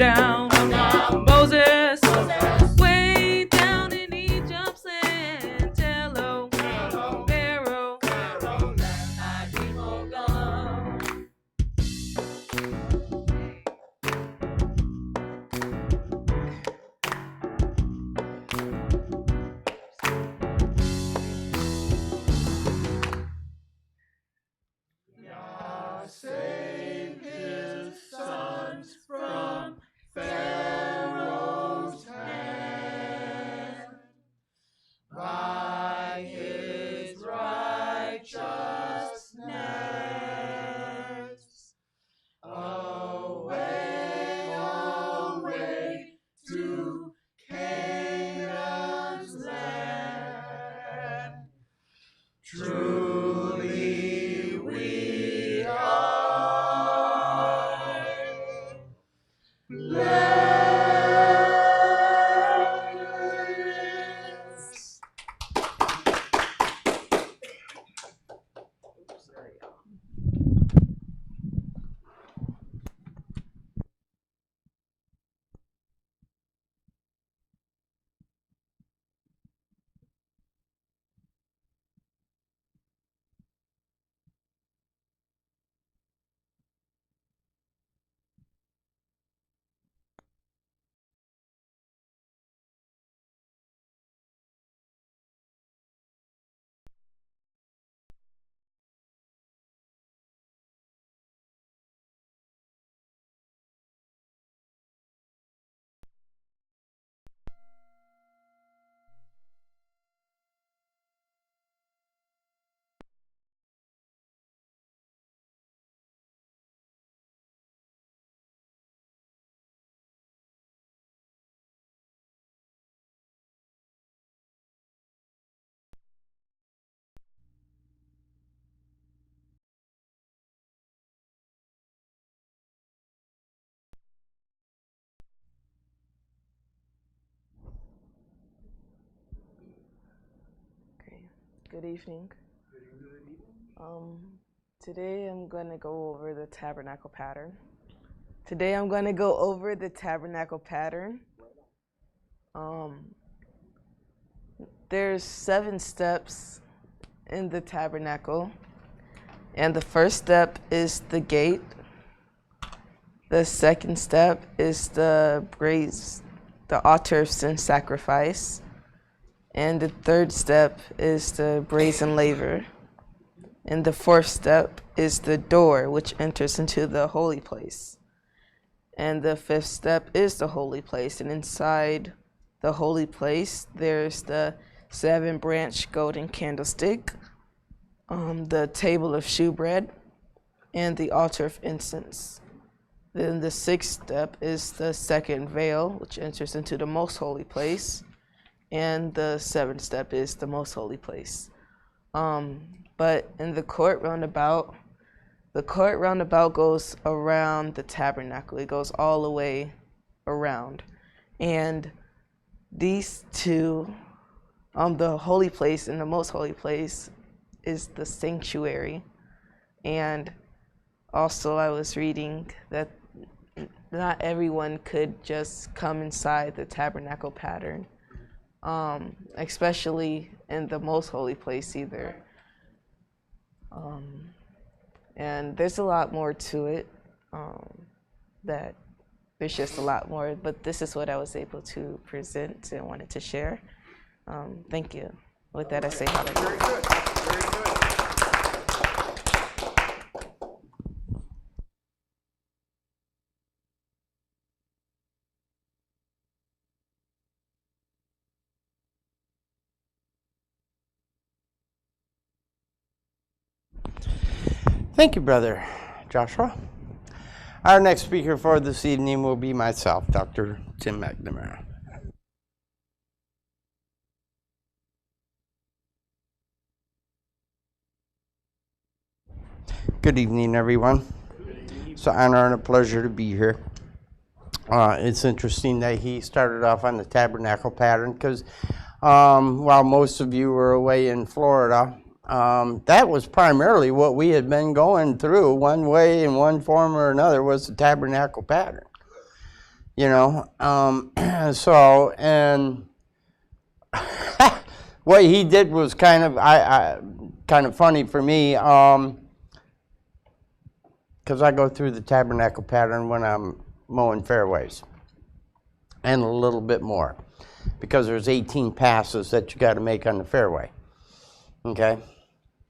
down. Moses, way down in Egypt's land. Tell Pharaoh, my people gone. Yah saved his sons from Pharaoh's hand by his righteousness. Away, away to Canaan's land. Truly we are blessed. Good evening. Today I'm going to go over the Tabernacle Pattern. There's 7 steps in the tabernacle, and the first step is the gate. The second step is the altar of sin sacrifice. And the third step is the brazen laver. And the fourth step is the door, which enters into the holy place. And the fifth step is the holy place. And inside the holy place, there's the 7-branch golden candlestick, the table of shewbread, and the altar of incense. Then the sixth step is the second veil, which enters into the most holy place. And the 7th step is the most holy place. But in the court roundabout goes around the tabernacle. It goes all the way around. And these two, the holy place and the most holy place, is the sanctuary. And also I was reading that not everyone could just come inside the tabernacle pattern. Especially in the most holy place either. And there's a lot more to it, that there's just a lot more, but this is what I was able to present and wanted to share. Thank you. With that, I say hallelujah. Very good. Very good. Thank you, Brother Joshua. Our next speaker for this evening will be myself, Dr. Tim Mcnamara. Good evening, everyone. It's an honor and a pleasure to be here. It's interesting that he started off on the Tabernacle Pattern because while most of you were away in Florida, that was primarily what we had been going through one way in one form or another was the Tabernacle Pattern. You know, so, and what he did was kind of kind of funny for me, because I go through the Tabernacle Pattern when I'm mowing fairways, and a little bit more, because there's 18 passes that you got to make on the fairway. Okay,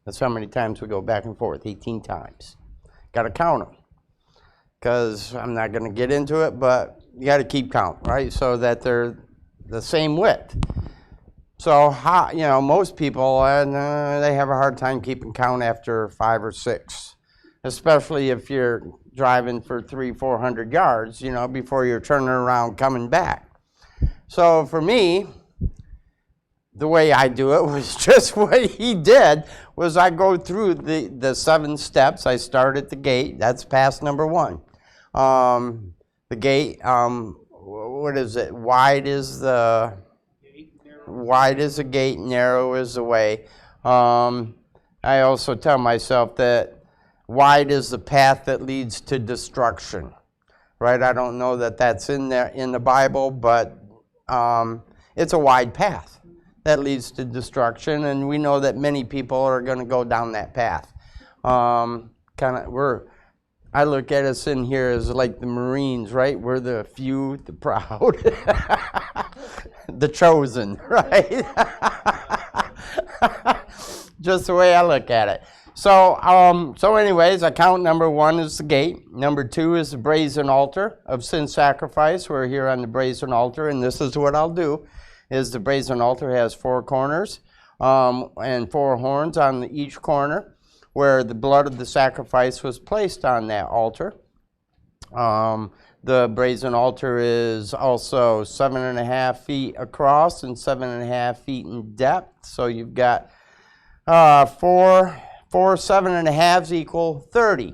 that's how many times we go back and forth. 18 times. Got to count them, because I'm not going to get into it, but you got to keep count, right? So that they're the same width. So, you know, most people, they have a hard time keeping count after 5 or 6, especially if you're driving for 300-400 yards, you know, before you're turning around coming back. So for me, the way I do it was just what he did, was I go through the 7 steps. I start at the gate. That's pass number 1. The gate, what is it? Wide is the gate, narrow is the way. I also tell myself that wide is the path that leads to destruction, right? I don't know that that's in there in the Bible, but it's a wide path that leads to destruction, and we know that many people are going to go down that path. I look at us in here as like the Marines, right? We're the few, the proud, the chosen, right? Just the way I look at it. So anyways, I count number 1 is the gate. Number 2 is the brazen altar of sin sacrifice. We're here on the brazen altar, and this is what I'll do, is the brazen altar has 4 corners and 4 horns on each corner, where the blood of the sacrifice was placed on that altar. The brazen altar is also 7.5 feet across and 7.5 feet in depth. So you've got 4 7.5s equal 30,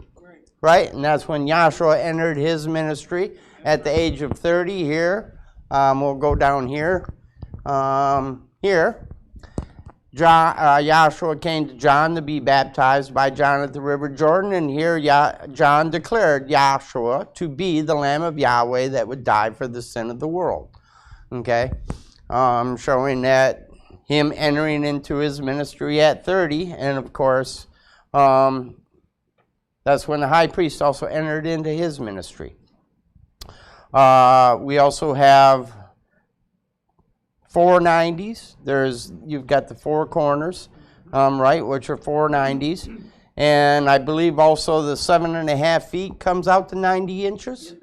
right? And that's when Yahshua entered his ministry at the age of 30 here. We'll go down here. Here. Yahshua came to John to be baptized by John at the river Jordan, and here John declared Yahshua to be the Lamb of Yahweh that would die for the sin of the world. Okay, showing that him entering into his ministry at 30, and of course, that's when the high priest also entered into his ministry. We also have 4 90s. You've got the 4 corners, right, which are 4 90s. And I believe also the 7.5 feet comes out to 90 inches,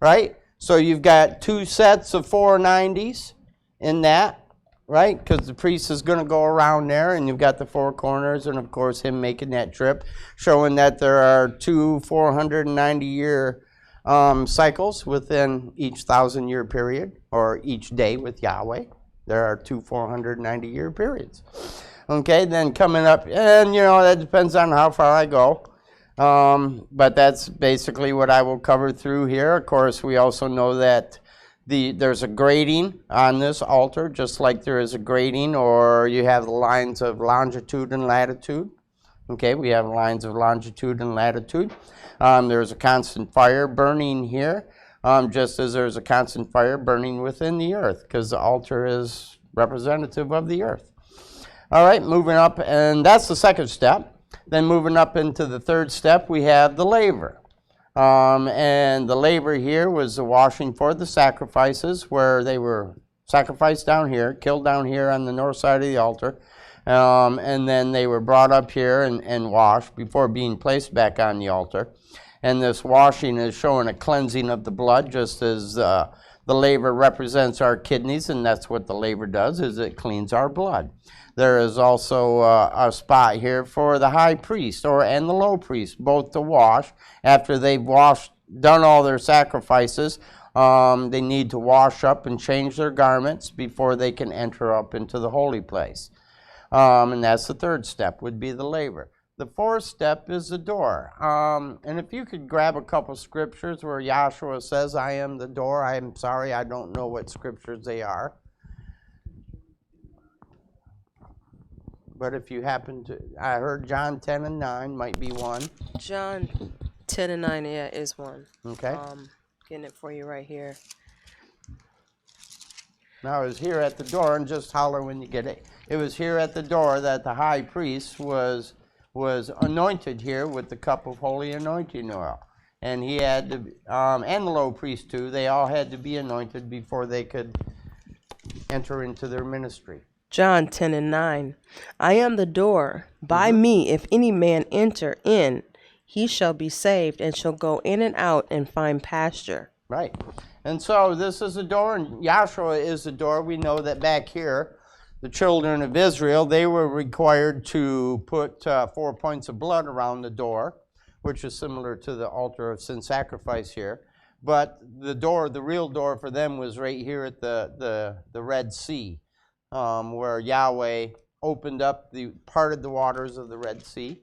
right? So you've got 2 sets of 4 90s in that, right? Because the priest is going to go around there, and you've got the 4 corners, and of course him making that trip, showing that there are 2 490-year cycles within each 1,000-year period, or each day with Yahweh. There are 2 490-year periods. Okay, then coming up, and you know, that depends on how far I go. But that's basically what I will cover through here. Of course, we also know that there's a grading on this altar, just like there is a grading, or you have the lines of longitude and latitude. Okay, we have lines of longitude and latitude. There's a constant fire burning here. Just as there's a constant fire burning within the earth, because the altar is representative of the earth. All right, moving up, and that's the 2nd step. Then moving up into the 3rd step, we have the laver. And the laver here was the washing for the sacrifices, where they were sacrificed down here, killed down here on the north side of the altar. And then they were brought up here and washed before being placed back on the altar. And this washing is showing a cleansing of the blood, just as the laver represents our kidneys, and that's what the laver does, is it cleans our blood. There is also a spot here for the high priest and the low priest, both to wash. After they've done all their sacrifices, they need to wash up and change their garments before they can enter up into the holy place. And that's the 3rd step, would be the laver. The 4th step is the door. And if you could grab a couple scriptures where Yahshua says, I am the door. I am sorry, I don't know what scriptures they are. But if you happen to, I heard John 10:9 might be one. John 10:9, yeah, is one. Okay. Getting it for you right here. Now it was here at the door, and just holler when you get it. It was here at the door that the high priest was anointed here with the cup of holy anointing oil. And he had to, and the low priest too, they all had to be anointed before they could enter into their ministry. John 10:9. I am the door. By me, if any man enter in, he shall be saved, and shall go in and out and find pasture. Right. And so this is the door, and Yahshua is the door. We know that back here, the children of Israel, they were required to put 4 points of blood around the door, which is similar to the altar of sin sacrifice here. But the door, the real door for them was right here at the Red Sea, where Yahweh opened up parted the waters of the Red Sea,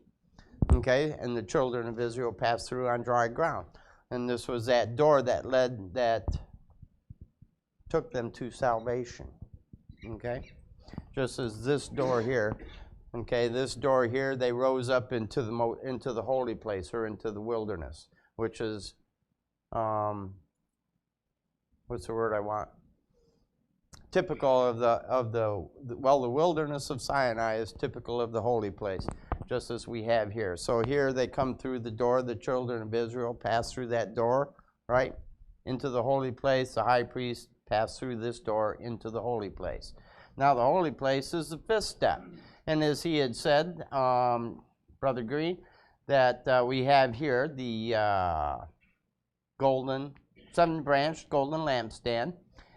okay, and the children of Israel passed through on dry ground. And this was that door that took them to salvation, okay? Just as this door here, okay, this door here, they rose up into the holy place, or into the wilderness, which is, what's the word I want? Typical of the wilderness of Sinai is typical of the holy place, just as we have here. So here they come through the door, the children of Israel pass through that door, right, into the holy place. The high priest passed through this door into the holy place. Now the holy place is the fifth step. And as he had said, Brother Green, that we have here the seven-branched golden lampstand.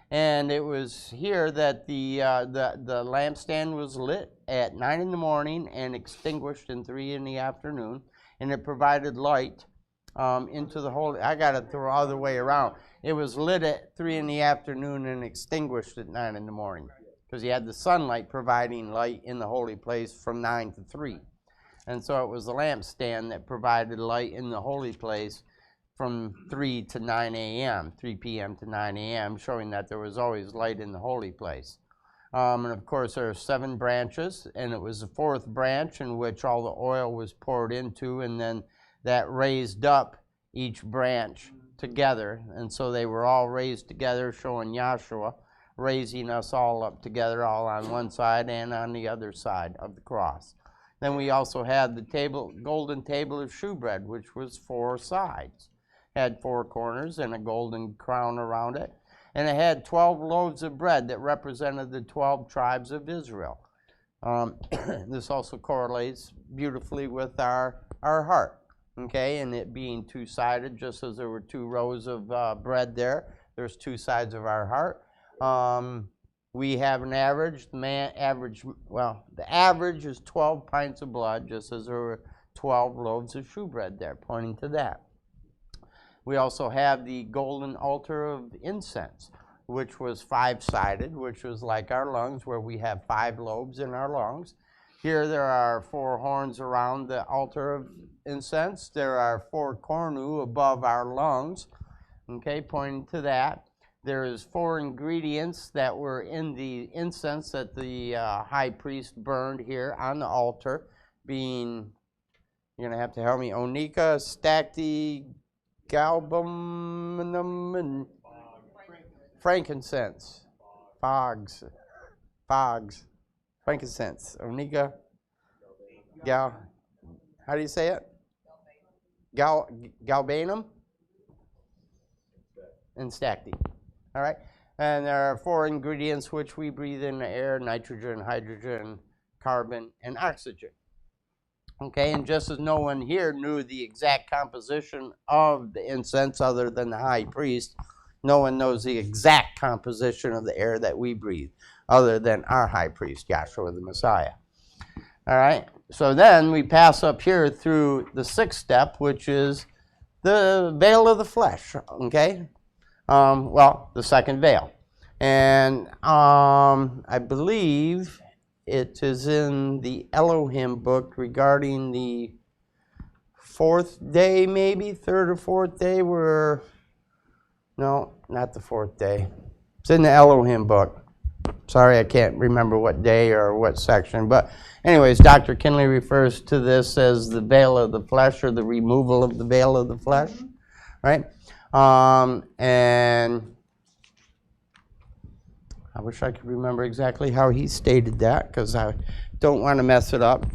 And it was here that the lampstand was lit at 9 in the morning and extinguished in 3 in the afternoon. And it provided light into the holy. I got it the other way around. It was lit at 3 in the afternoon and extinguished at 9 in the morning. Because you had the sunlight providing light in the holy place from 9 to 3. And so it was the lampstand that provided light in the holy place from 3 to 9 a.m., 3 p.m. to 9 a.m., showing that there was always light in the holy place. And of course, there are 7 branches, and it was the 4th branch in which all the oil was poured into, and then that raised up each branch together. And so they were all raised together, showing Yahshua raising us all up together, all on one side and on the other side of the cross. Then we also had the golden table of shewbread, which was 4 sides. Had 4 corners and a golden crown around it. And it had 12 loaves of bread that represented the 12 tribes of Israel. This also correlates beautifully with our heart, okay? And it being 2-sided, just as there were 2 rows of bread there, there's 2 sides of our heart. We have an average, the average is 12 pints of blood, just as there were 12 loaves of shewbread there, pointing to that. We also have the golden altar of incense, which was 5-sided, which was like our lungs, where we have 5 lobes in our lungs. Here there are 4 horns around the altar of incense. There are 4 cornu above our lungs, okay, pointing to that. There is 4 ingredients that were in the incense that the high priest burned here on the altar, being, you're going to have to help me, onycha, stacte, galbanum, and frankincense. Fogs. Frankincense. Onycha. How do you say it? Galbanum and stacte. All right. And there are 4 ingredients which we breathe in the air: nitrogen, hydrogen, carbon, and oxygen. Okay, and just as no one here knew the exact composition of the incense other than the high priest, no one knows the exact composition of the air that we breathe other than our high priest, Yahshua the Messiah. All right, so then we pass up here through the 6th step, which is the veil of the flesh, okay? The 2nd veil. And I believe it is in the Elohim book regarding the 4th day, maybe 3rd or 4th day, no, not the 4th day. It's in the Elohim book. Sorry, I can't remember what day or what section. But anyways, Dr. Kinley refers to this as the veil of the flesh, or the removal of the veil of the flesh, right? And I wish I could remember exactly how he stated that, because I don't want to mess it up.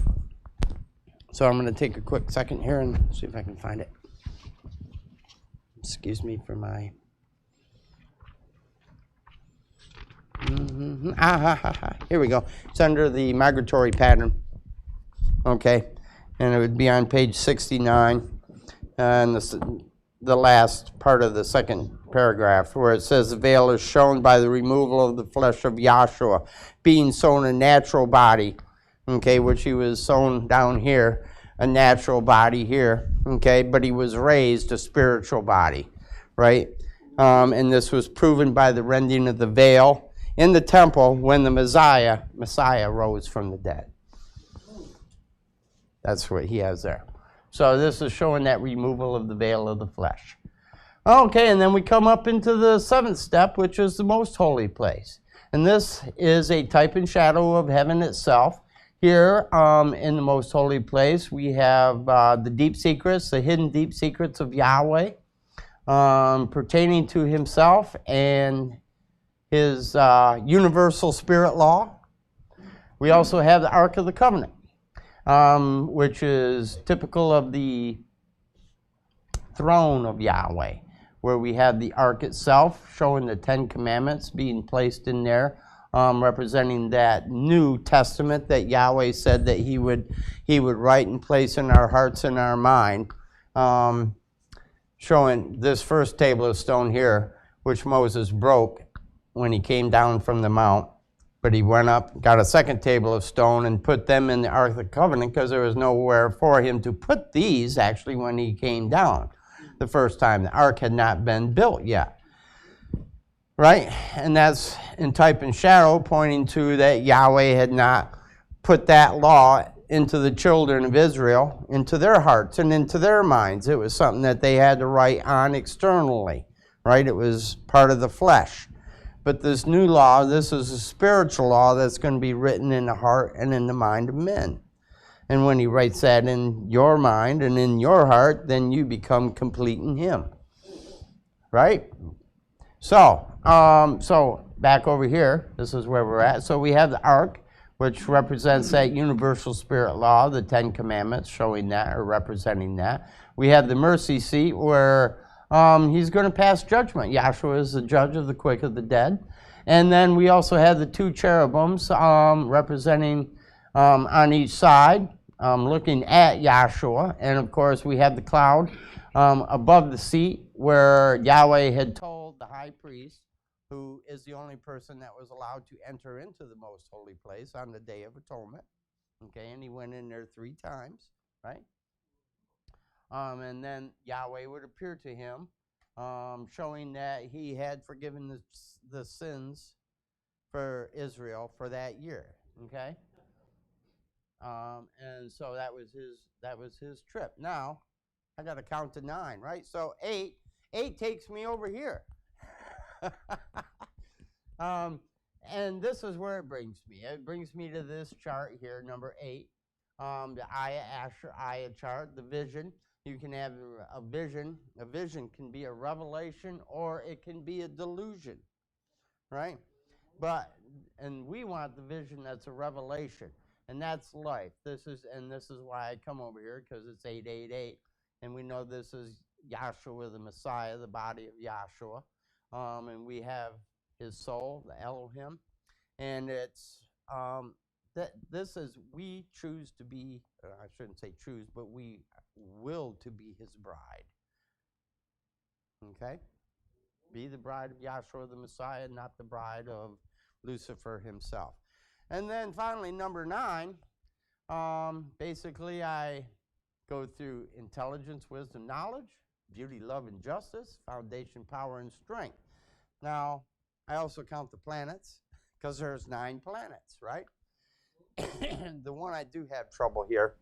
So I'm going to take a quick second here and see if I can find it. Excuse me for my... Here we go. It's under the migratory pattern. Okay. And it would be on page 69. And the last part of the second paragraph, where it says, the veil is shown by the removal of the flesh of Yahshua, being sown a natural body, okay, which he was sown down here, a natural body here, okay, but he was raised a spiritual body, right? And this was proven by the rending of the veil in the temple when the Messiah rose from the dead. That's what he has there. So this is showing that removal of the veil of the flesh. Okay, and then we come up into the seventh step, which is the most holy place. And this is a type and shadow of heaven itself. Here in the most holy place, we have the deep secrets, the hidden deep secrets of Yahweh, pertaining to himself and his universal spirit law. We also have the Ark of the Covenant, which is typical of the throne of Yahweh, where we have the Ark itself showing the 10 Commandments being placed in there, representing that New Testament that Yahweh said that he would write and place in our hearts and our mind, showing this first table of stone here, which Moses broke when he came down from the mount. But he went up, got a second table of stone, and put them in the Ark of the Covenant, because there was nowhere for him to put these, actually, when he came down the first time. The Ark had not been built yet. Right? And that's in type and shadow, pointing to that Yahweh had not put that law into the children of Israel, into their hearts and into their minds. It was something that they had to write on externally. Right? It was part of the flesh. But this new law, this is a spiritual law that's going to be written in the heart and in the mind of men. And when he writes that in your mind and in your heart, then you become complete in him. Right? So back over here, this is where we're at. So we have the Ark, which represents that universal spirit law, the 10 Commandments, showing that or representing that. We have the mercy seat, where he's going to pass judgment. Yahshua is the judge of the quick of the dead. And then we also have the two cherubims representing on each side, looking at Yahshua. And of course, we have the cloud above the seat, where Yahweh had told the high priest, who is the only person that was allowed to enter into the most holy place on the Day of Atonement. Okay, and he went in there 3 times, right? And then Yahweh would appear to him, showing that he had forgiven the sins for Israel for that year. Okay, and so that was his trip. Now I got to count to 9, right? So 8 takes me over here, and this is where it brings me. It brings me to this chart here, number 8, the Aya chart, the vision. You can have a vision. A vision can be a revelation, or it can be a delusion, right? And we want the vision that's a revelation, and that's life. This is why I come over here, because it's 888, and we know this is Yahshua, the Messiah, the body of Yahshua, and we have his soul, the Elohim, and it's this is, we choose to be, I shouldn't say choose, but we will to be his bride. Okay? Be the bride of Yahshua the Messiah, not the bride of Lucifer himself. And then finally, number 9, basically I go through intelligence, wisdom, knowledge, beauty, love, and justice, foundation, power, and strength. Now, I also count the planets, because there's 9 planets, right? The one I do have trouble here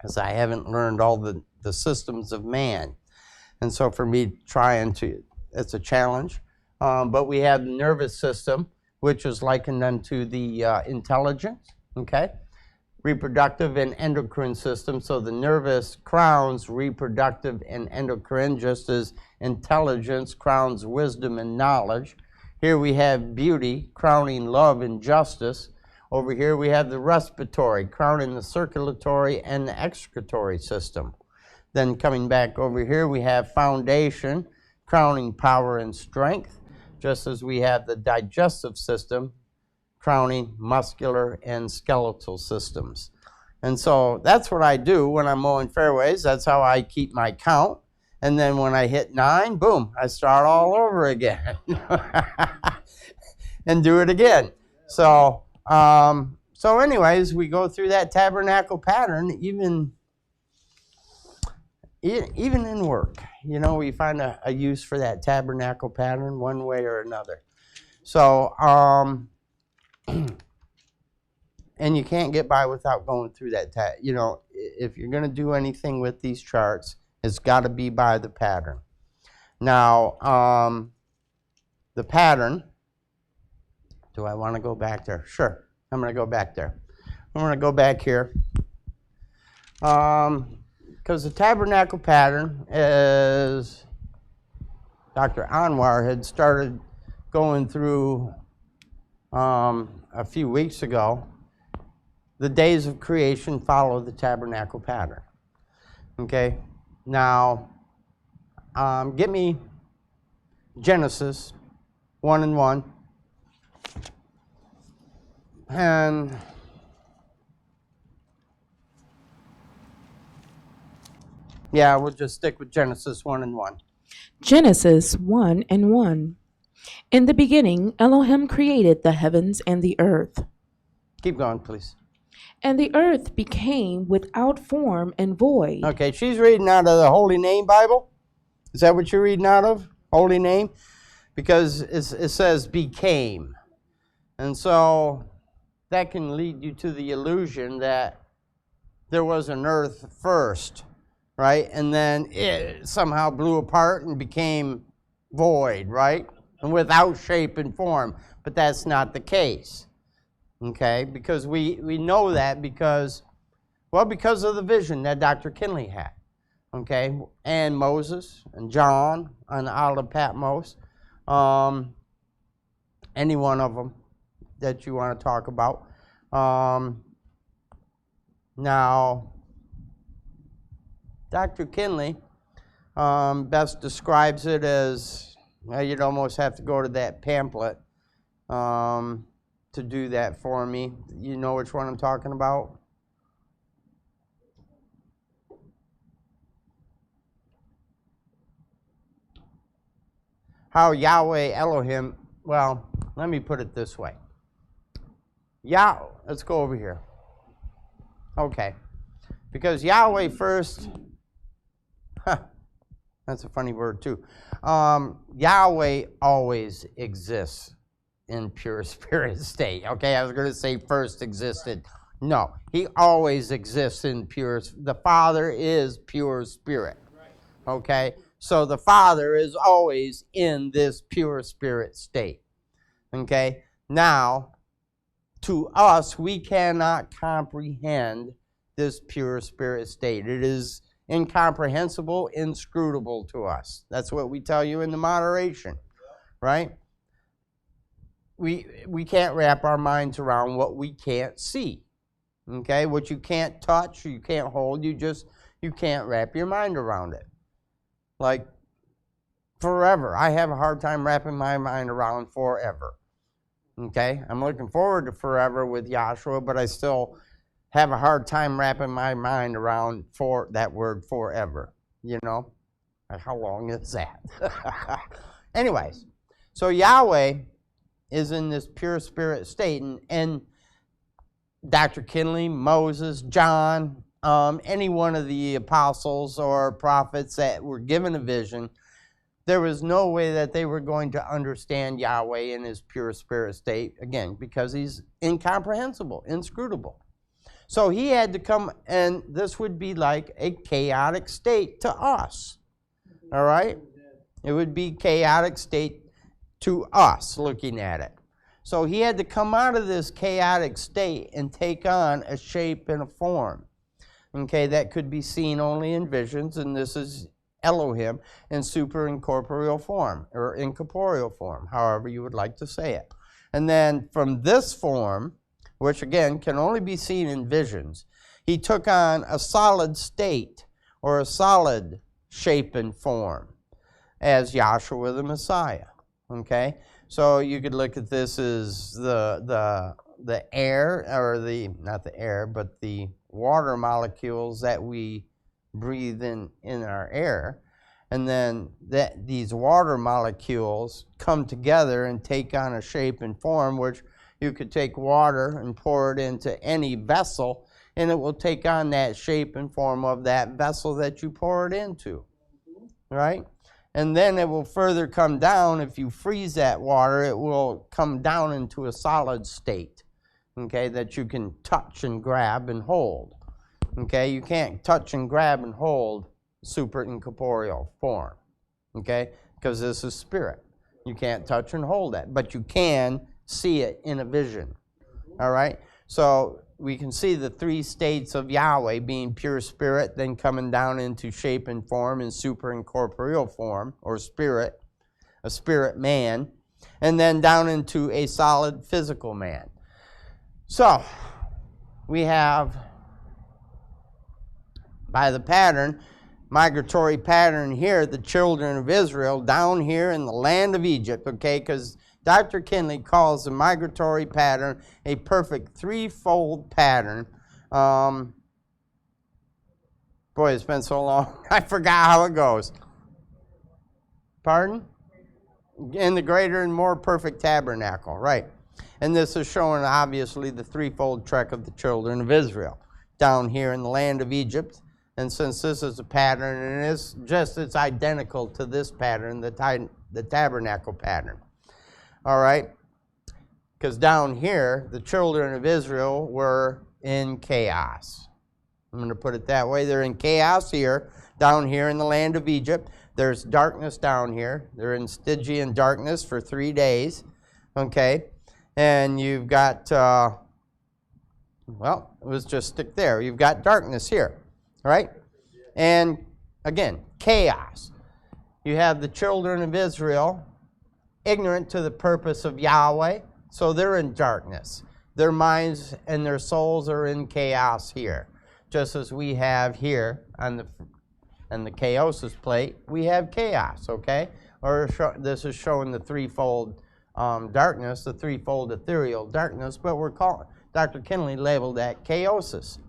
is I haven't learned all the systems of man. And so for me it's a challenge. But we have the nervous system, which is likened unto the intelligence, okay? reproductive and endocrine system. So the nervous crowns reproductive and endocrine, just as intelligence crowns wisdom and knowledge. Here we have beauty crowning love and justice. Over here we have the respiratory crowning the circulatory and the excretory system. Then coming back over here we have foundation crowning power and strength, just as we have the digestive system crowning muscular and skeletal systems. And so that's what I do when I'm mowing fairways. That's how I keep my count. And then when I hit 9, boom, I start all over again and do it again. So anyways, we go through that tabernacle pattern even in work. You know, we find a use for that tabernacle pattern one way or another. So, and you can't get by without going through that. You know, if you're going to do anything with these charts, it's got to be by the pattern. Now, the pattern, do I want to go back there? Sure, I'm going to go back there. I'm going to go back here. Because the tabernacle pattern, as Dr. Anwar had started going through a few weeks ago, the days of creation follow the tabernacle pattern. Okay, now get me Genesis 1:1, and yeah, we'll just stick with Genesis 1:1. Genesis 1:1. In the beginning, Elohim created the heavens and the earth. Keep going, please. And the earth became without form and void. Okay, she's reading out of the Holy Name Bible. Is that what you're reading out of? Holy Name? Because it says became. And so that can lead you to the illusion that there was an earth first, right? And then it somehow blew apart and became void, right? And without shape and form. But that's not the case. Okay, because we know that because of the vision that Dr. Kinley had. Okay, and Moses and John on the Isle of Patmos. Any one of them that you want to talk about. Now, Dr. Kinley best describes it as, well, you'd almost have to go to that pamphlet to do that for me. You know which one I'm talking about? How Yahweh Elohim, well, let me put it this way. Let's go over here. Okay. Because Yahweh first, that's a funny word too. Yahweh always exists in pure spirit state. Okay, I was going to say first existed. No, he always exists in pure. The Father is pure spirit. Okay, so the Father is always in this pure spirit state. Okay, now to us, we cannot comprehend this pure spirit state. It is incomprehensible, inscrutable to us. That's what we tell you in the moderation, right? We can't wrap our minds around what we can't see. Okay, what you can't touch, you can't hold, you can't wrap your mind around it. Like forever, I have a hard time wrapping my mind around forever. Okay, I'm looking forward to forever with Yahshua, but I still have a hard time wrapping my mind around for that word forever. You know, how long is that? Anyways, so Yahweh is in this pure spirit state, and Dr. Kinley, Moses, John, any one of the apostles or prophets that were given a vision, there was no way that they were going to understand Yahweh in his pure spirit state, again, because he's incomprehensible, inscrutable. So he had to come, and this would be like a chaotic state to us, all right? It would be chaotic state to us looking at it. So he had to come out of this chaotic state and take on a shape and a form, okay, that could be seen only in visions, and this is Elohim in superincorporeal form, or incorporeal form, however you would like to say it. And then from this form, which again can only be seen in visions, he took on a solid state, or a solid shape and form, as Yahshua the Messiah, okay? So you could look at this as the air, or not the air, but the water molecules that we breathe in our air, and then these water molecules come together and take on a shape and form, which you could take water and pour it into any vessel, and it will take on that shape and form of that vessel that you pour it into, right? And then it will further come down. If you freeze that water, it will come down into a solid state, okay, that you can touch and grab and hold. Okay, you can't touch and grab and hold super incorporeal form, okay, because this is spirit. You can't touch and hold that, but you can see it in a vision, all right? So we can see the three states of Yahweh, being pure spirit, then coming down into shape and form in super incorporeal form, or spirit, a spirit man, and then down into a solid physical man. So we have, by the pattern, migratory pattern here, the children of Israel down here in the land of Egypt, okay, because Dr. Kinley calls the migratory pattern a perfect threefold pattern. Boy, it's been so long, I forgot how it goes. Pardon? In the greater and more perfect tabernacle, right. And this is showing, obviously, the threefold trek of the children of Israel down here in the land of Egypt. And since this is a pattern, and it's identical to this pattern, the tabernacle pattern. All right? Because down here, the children of Israel were in chaos. I'm going to put it that way. They're in chaos here, down here in the land of Egypt. There's darkness down here. They're in Stygian darkness for 3 days. Okay? And you've got, well, let's just stick there. You've got darkness here. Right? And again, chaos. You have the children of Israel ignorant to the purpose of Yahweh, so they're in darkness. Their minds and their souls are in chaos here. Just as we have here on the chaosis plate, we have chaos, okay? Or this is showing the threefold darkness, the threefold ethereal darkness, but we're calling, Dr. Kinley labeled that chaosis.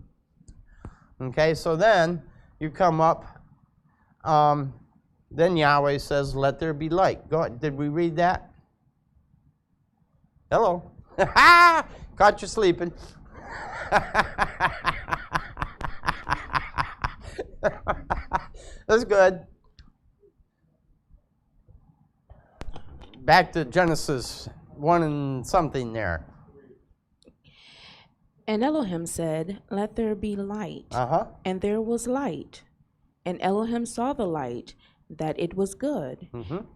Okay, so then you come up, then Yahweh says, let there be light. Go ahead. Did we read that? Hello? Caught you sleeping. That's good. Back to Genesis 1 and something there. And Elohim said, let there be light. And there was light. And Elohim saw the light, that it was good.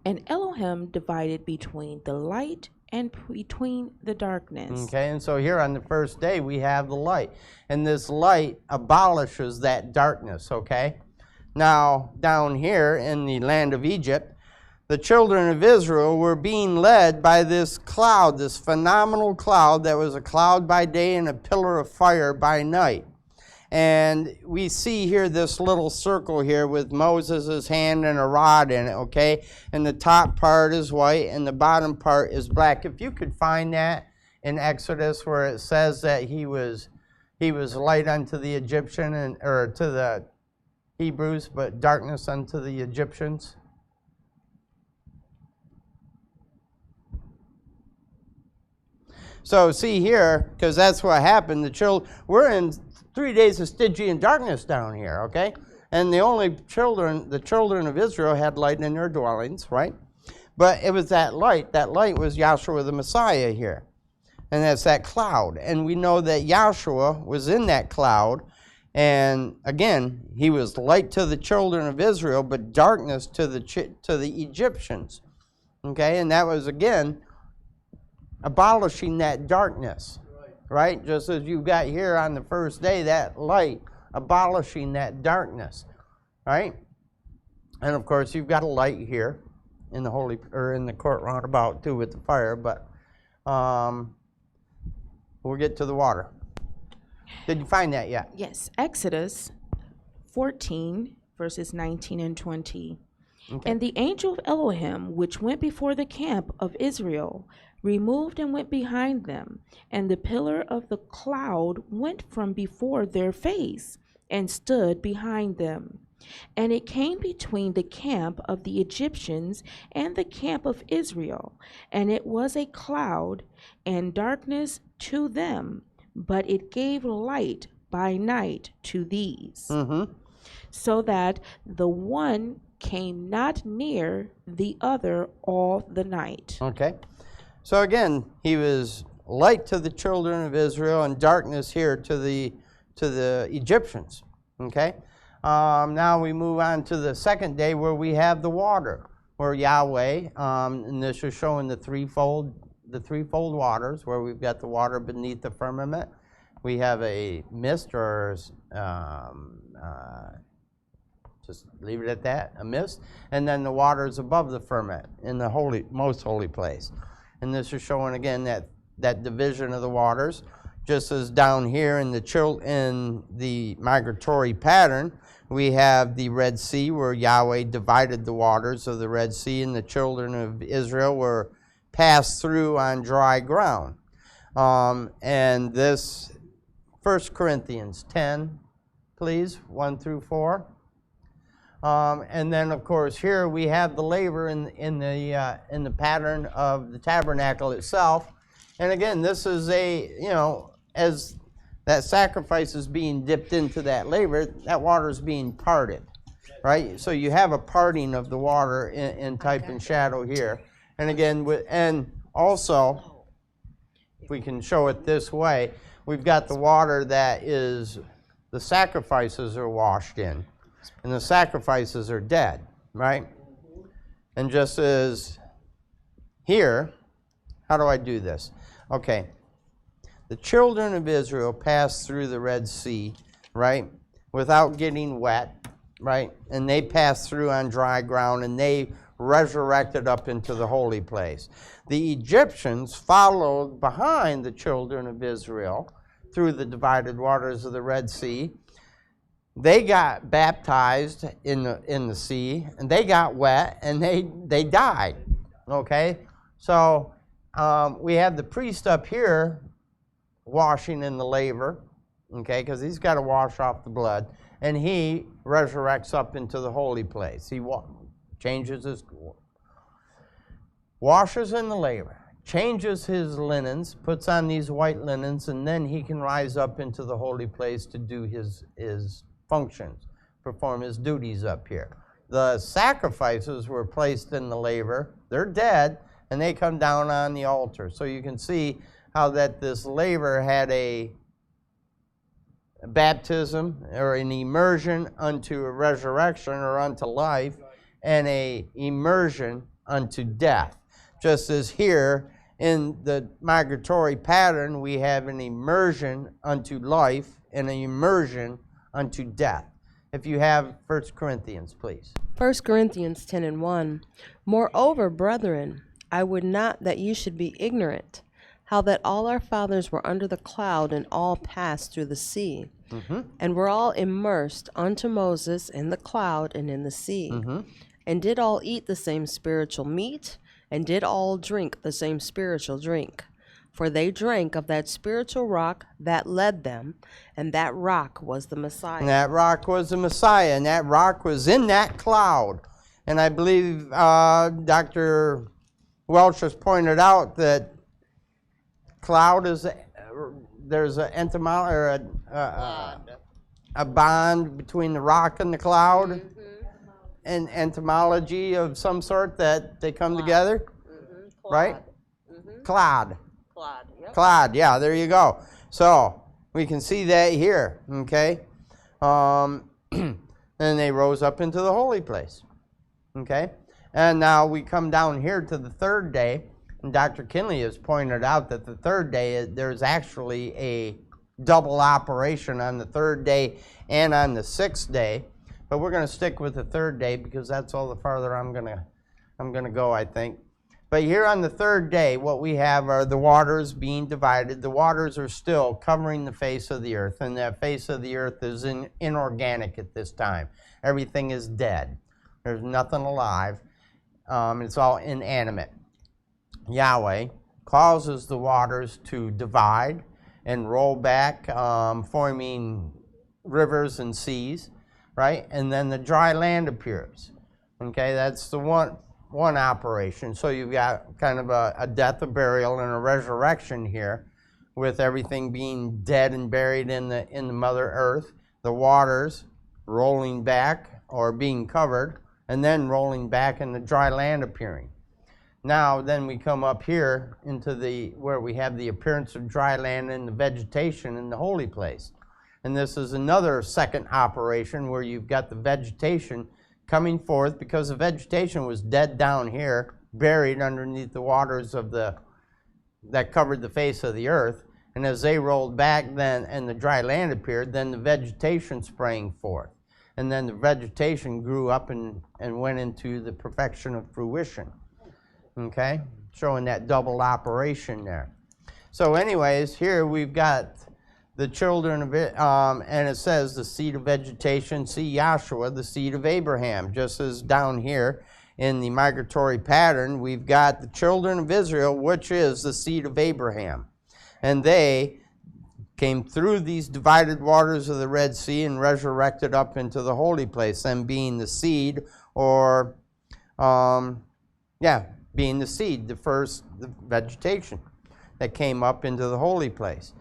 And Elohim divided between the light and between the darkness. Okay, and so here on the first day we have the light. And this light abolishes that darkness, okay? Now, down here in the land of Egypt, the children of Israel were being led by this cloud, this phenomenal cloud that was a cloud by day and a pillar of fire by night. And we see here this little circle here with Moses' hand and a rod in it, okay? And the top part is white and the bottom part is black. If you could find that in Exodus where it says that he was light unto the Egyptian, or to the Hebrews, but darkness unto the Egyptians. So see here, because that's what happened. We're in 3 days of Stygian darkness down here, okay? And the children of Israel had light in their dwellings, right? But it was that light. That light was Yahshua the Messiah here. And that's that cloud. And we know that Yahshua was in that cloud. And again, he was light to the children of Israel, but darkness to the Egyptians. Okay? And that was, again, abolishing that darkness, right? Just as you got here on the first day, that light, abolishing that darkness, right? And of course, you've got a light here in the in the court roundabout too with the fire, but we'll get to the water. Did you find that yet? Yes, Exodus 14, verses 19 and 20. Okay. And the angel of Elohim, which went before the camp of Israel, removed and went behind them, and the pillar of the cloud went from before their face, and stood behind them. And it came between the camp of the Egyptians and the camp of Israel, and it was a cloud and darkness to them, but it gave light by night to these, so that the one came not near the other all the night. Okay. So again, he was light to the children of Israel and darkness here to the Egyptians. Okay. Now we move on to the second day where we have the water, where Yahweh, and this is showing the threefold waters, where we've got the water beneath the firmament. We have a mist, or just leave it at that, a mist, and then the waters above the firmament in the most holy place. And this is showing again that division of the waters, just as down here in the migratory pattern, we have the Red Sea, where Yahweh divided the waters of the Red Sea, and the children of Israel were passed through on dry ground. And this 1 Corinthians 10, please, 1 through 4. And then, of course, here we have the laver in the pattern of the tabernacle itself. And again, this is as that sacrifice is being dipped into that laver, that water is being parted, right? So you have a parting of the water in type and shadow here. And again, and also, if we can show it this way, we've got the water that is the sacrifices are washed in. And the sacrifices are dead, right? And just as here, how do I do this? Okay. The children of Israel passed through the Red Sea, right, without getting wet, right? And they passed through on dry ground, and they resurrected up into the holy place. The Egyptians followed behind the children of Israel through the divided waters of the Red Sea. They got baptized in the sea, and they got wet, and they died, okay? So we have the priest up here washing in the laver, okay, because he's got to wash off the blood, and he resurrects up into the holy place. He changes his, washes in the laver, changes his linens, puts on these white linens, and then he can rise up into the holy place to do his functions, perform his duties up here. The sacrifices were placed in the laver. They're dead, and they come down on the altar. So you can see how that this laver had a baptism or an immersion unto a resurrection or unto life, and a immersion unto death. Just as here in the migratory pattern, we have an immersion unto life and an immersion unto death. If you have 1 Corinthians, please. 1 Corinthians 10 and 1. Moreover, brethren, I would not that you should be ignorant, how that all our fathers were under the cloud, and all passed through the sea, and were all immersed unto Moses in the cloud and in the sea, and did all eat the same spiritual meat, and did all drink the same spiritual drink. For they drank of that spiritual rock that led them, and that rock was the Messiah. And that rock was the Messiah, and that rock was in that cloud. And I believe Dr. Welch has pointed out that cloud is, there's an etymology, or a bond between the rock and the cloud, an etymology of some sort that they come together, right? Cloud. Cloud, yeah, there you go. So we can see that here, okay? And they rose up into the holy place, okay? And now we come down here to the third day, And Dr. Kinley has pointed out that the third day, there's actually a double operation on the third day and on the sixth day. But we're going to stick with the third day because that's all the farther I'm going to go, I think. But here on the third day, what we have are the waters being divided. The waters are still covering the face of the earth, and that face of the earth is inorganic at this time. Everything is dead. There's nothing alive. It's all inanimate. Yahweh causes the waters to divide and roll back, forming rivers and seas, right? And then the dry land appears. Okay, that's the one operation. So you've got kind of a death, a burial, and a resurrection here, with everything being dead and buried in the Mother Earth, the waters rolling back or being covered, and then rolling back, and the dry land appearing. Now, then we come up here into where we have the appearance of dry land and the vegetation in the holy place. And this is another second operation where you've got the vegetation coming forth, because the vegetation was dead down here, buried underneath the waters that covered the face of the earth. And as they rolled back then and the dry land appeared, then the vegetation sprang forth. And then the vegetation grew up and went into the perfection of fruition. Okay? Showing that double operation there. So anyways, here we've got the children of it, and it says the seed of vegetation, see Yahshua, the seed of Abraham. Just as down here in the migratory pattern, we've got the children of Israel, which is the seed of Abraham. And they came through these divided waters of the Red Sea and resurrected up into the holy place, them being the seed, or, being the seed, the vegetation that came up into the holy place.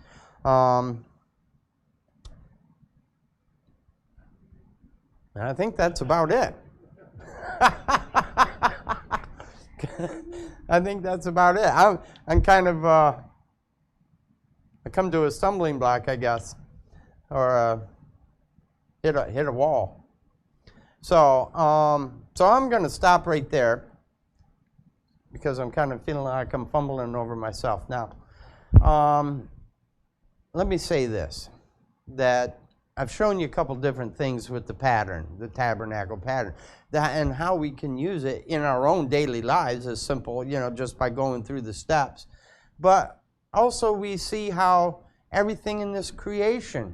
I think that's about it. I think that's about it. I'm kind of, I come to a stumbling block, I guess, or hit a wall. So I'm going to stop right there because I'm kind of feeling like I'm fumbling over myself. Now, let me say this, that I've shown you a couple different things with the pattern, the tabernacle pattern, and how we can use it in our own daily lives as simple, just by going through the steps. But also we see how everything in this creation,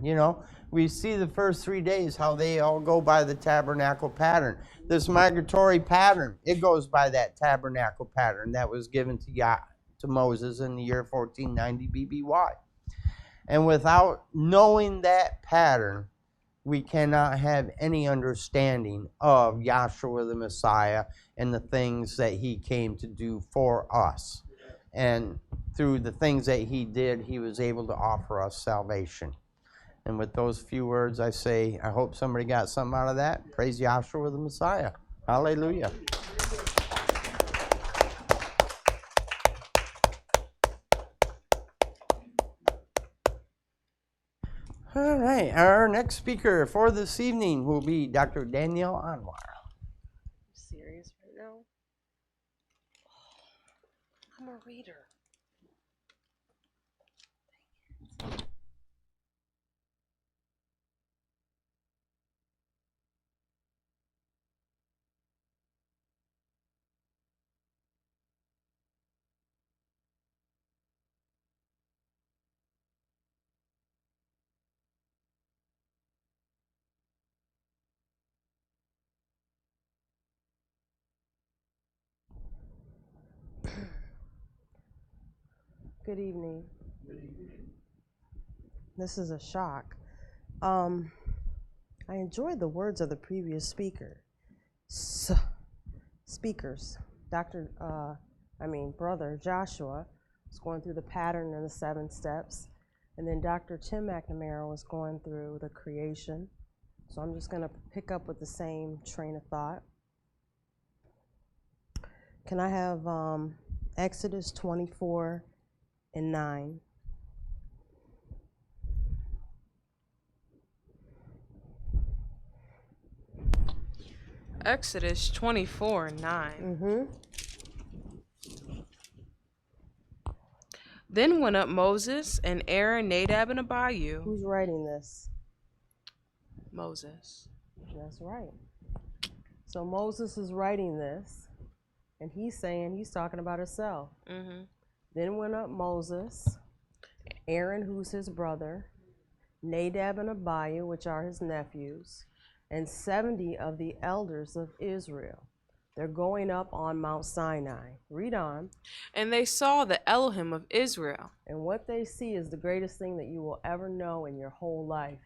we see the first 3 days, how they all go by the tabernacle pattern. This migratory pattern, it goes by that tabernacle pattern that was given to Moses in the year 1490 BBY. And without knowing that pattern, we cannot have any understanding of Yahshua the Messiah and the things that he came to do for us. And through the things that he did, he was able to offer us salvation. And with those few words, I say, I hope somebody got something out of that. Praise Yahshua the Messiah. Hallelujah. All right, our next speaker for this evening will be Dr. Daniel Anwar. Serious right now? I'm a reader. Good evening. This is a shock. I enjoyed the words of the previous speakers. Brother Joshua was going through the pattern and the 7 steps, and then Dr. Tim Mcnamara was going through the creation. So I'm just going to pick up with the same train of thought. Can I have Exodus 24 and 9? Exodus 24 and 9. Then went up Moses and Aaron, Nadab, and Abihu. Who's writing this? Moses. That's right. So Moses is writing this, and he's talking about himself. Mm-hmm. Then went up Moses, Aaron, who's his brother, Nadab and Abihu, which are his nephews, and 70 of the elders of Israel. They're going up on Mount Sinai. Read on. And they saw the Elohim of Israel. And what they see is the greatest thing that you will ever know in your whole life.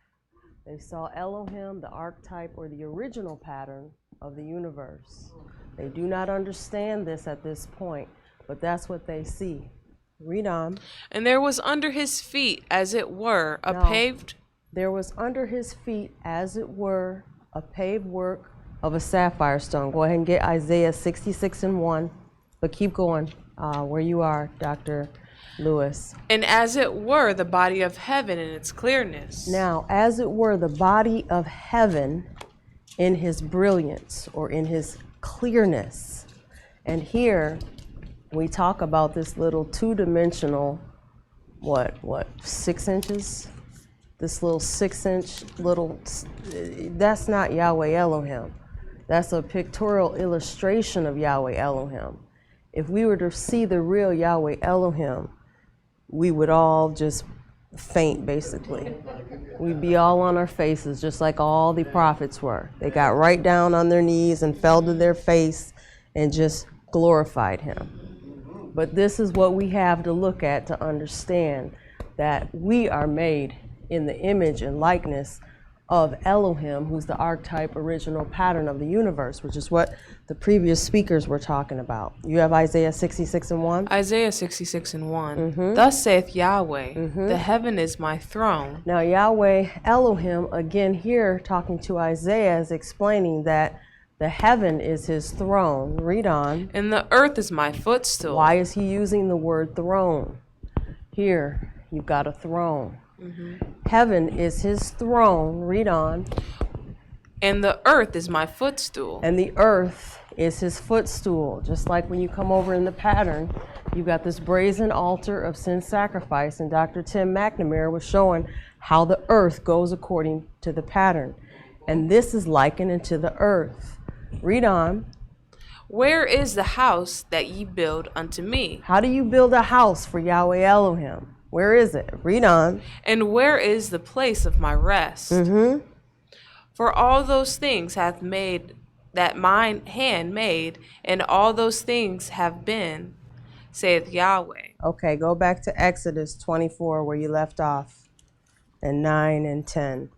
They saw Elohim, the archetype or the original pattern of the universe. They do not understand this at this point, but that's what they see. Read on. And there was under his feet, as it were, There was under his feet, as it were, a paved work of a sapphire stone. Go ahead and get Isaiah 66:1, but keep going where you are, Dr. Lewis. And as it were, the body of heaven in its clearness. Now, as it were, the body of heaven in his brilliance or in his clearness. And here we talk about this little two-dimensional, 6 inches? This little 6-inch that's not Yahweh Elohim. That's a pictorial illustration of Yahweh Elohim. If we were to see the real Yahweh Elohim, we would all just faint, basically. We'd be all on our faces, just like all the prophets were. They got right down on their knees and fell to their face and just glorified him. But this is what we have to look at to understand that we are made in the image and likeness of Elohim, who's the archetype original pattern of the universe, which is what the previous speakers were talking about. You have Isaiah 66:1? Isaiah 66:1. Thus saith Yahweh, the heaven is my throne. Now Yahweh Elohim, again here talking to Isaiah, is explaining that the heaven is his throne. Read on. And the earth is my footstool. Why is he using the word throne? Here, you've got a throne. Heaven is his throne. Read on. And the earth is my footstool. And the earth is his footstool. Just like when you come over in the pattern, you've got this brazen altar of sin sacrifice, and Dr. Tim Mcnamara was showing how the earth goes according to the pattern. And this is likened unto the earth. Read on. Where is the house that ye build unto me? How do you build a house for Yahweh Elohim? Where is it? Read on. And where is the place of my rest? For all those things hath made that mine hand made, and all those things have been, saith Yahweh. Okay, go back to Exodus 24 where you left off, and 9 and 10.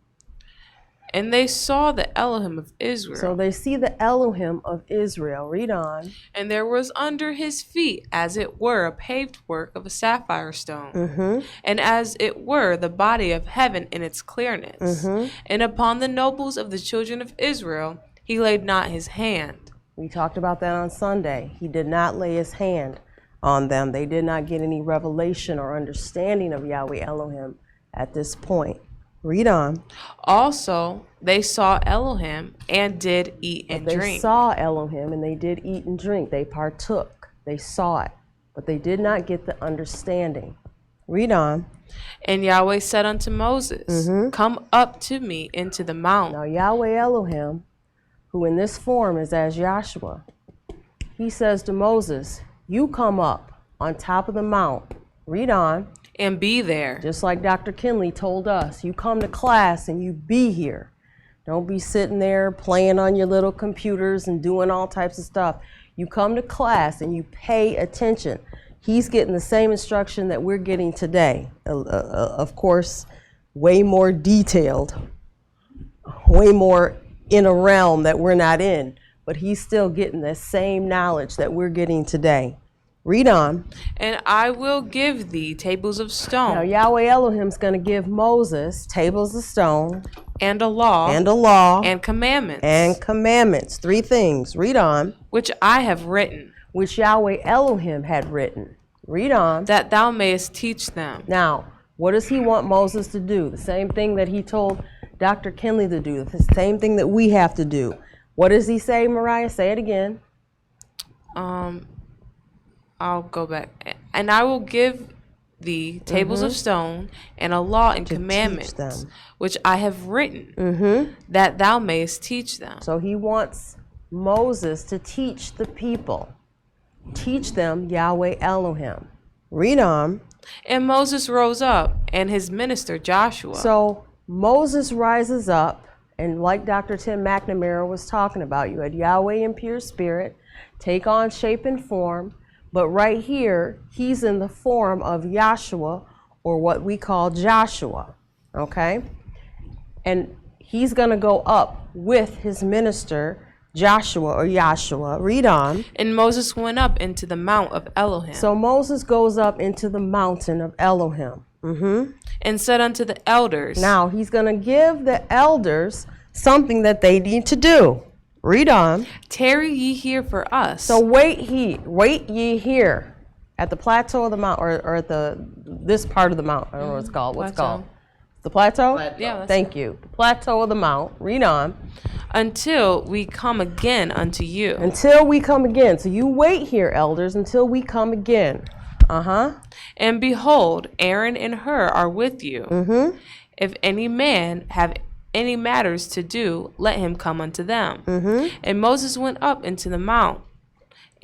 And they saw the Elohim of Israel. So they see the Elohim of Israel. Read on. And there was under his feet, as it were, a paved work of a sapphire stone. And as it were, the body of heaven in its clearness. And upon the nobles of the children of Israel, he laid not his hand. We talked about that on Sunday. He did not lay his hand on them. They did not get any revelation or understanding of Yahweh Elohim at this point. Read on. Also, they saw Elohim and did eat and drink. They saw Elohim and they did eat and drink. They partook. They saw it. But they did not get the understanding. Read on. And Yahweh said unto Moses, come up to me into the mount. Now Yahweh Elohim, who in this form is as Joshua, he says to Moses, you come up on top of the mount. Read on. And be there. Just like Dr. Kinley told us, you come to class and you be here. Don't be sitting there playing on your little computers and doing all types of stuff. You come to class and you pay attention. He's getting the same instruction that we're getting today. Of course, way more detailed, way more in a realm that we're not in. But he's still getting the same knowledge that we're getting today. Read on. And I will give thee tables of stone. Now Yahweh Elohim's going to give Moses tables of stone. And a law. And a law. And commandments. And commandments. 3 things. Read on. Which I have written. Which Yahweh Elohim had written. Read on. That thou mayest teach them. Now, what does he want Moses to do? The same thing that he told Dr. Kinley to do. The same thing that we have to do. What does he say, Mariah? Say it again. I'll go back. And I will give thee tables of stone and a law and commandments, them. which I have written, that thou mayest teach them. So he wants Moses to teach the people. Teach them Yahweh Elohim. Read on. And Moses rose up, and his minister Joshua. So Moses rises up, and like Dr. Tim Mcnamara was talking about, you had Yahweh in pure spirit, take on shape and form, but right here, he's in the form of Yahshua, or what we call Joshua, okay? And he's going to go up with his minister, Joshua or Yahshua. Read on. And Moses went up into the mount of Elohim. So Moses goes up into the mountain of Elohim. And said unto the elders. Now he's going to give the elders something that they need to do. Read on. Tarry ye here for us. So wait ye here at the plateau of the mount, or at this part of the mount. I don't know what it's called. What's it called? The plateau? Yeah. Thank you. The plateau of the mount. Read on. Until we come again unto you. Until we come again. So you wait here, elders, until we come again. And behold, Aaron and Hur are with you. If any man have any matters to do, let him come unto them. And Moses went up into the mount,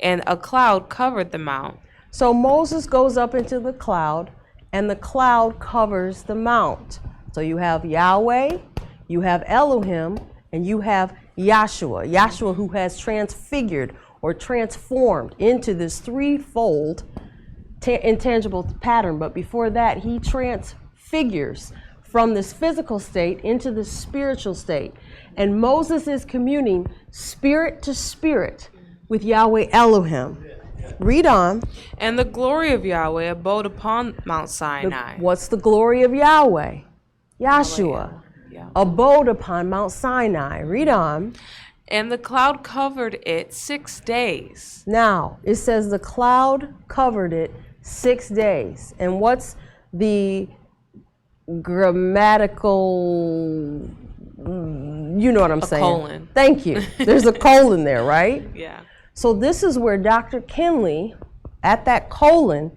and a cloud covered the mount. So Moses goes up into the cloud, and the cloud covers the mount. So you have Yahweh, you have Elohim, and you have Yahshua. Yahshua, who has transfigured or transformed into this threefold intangible pattern. But before that, he transfigures from this physical state into the spiritual state. And Moses is communing spirit to spirit with Yahweh Elohim. Read on. And the glory of Yahweh abode upon Mount Sinai. What's the glory of Yahweh? Yahshua. Abode upon Mount Sinai. Read on. And the cloud covered it 6 days. Now, it says the cloud covered it 6 days. And what's the grammatical, you know what I'm saying? Colon. Thank you. There's a colon there, right? Yeah. So this is where Dr. Kinley, at that colon,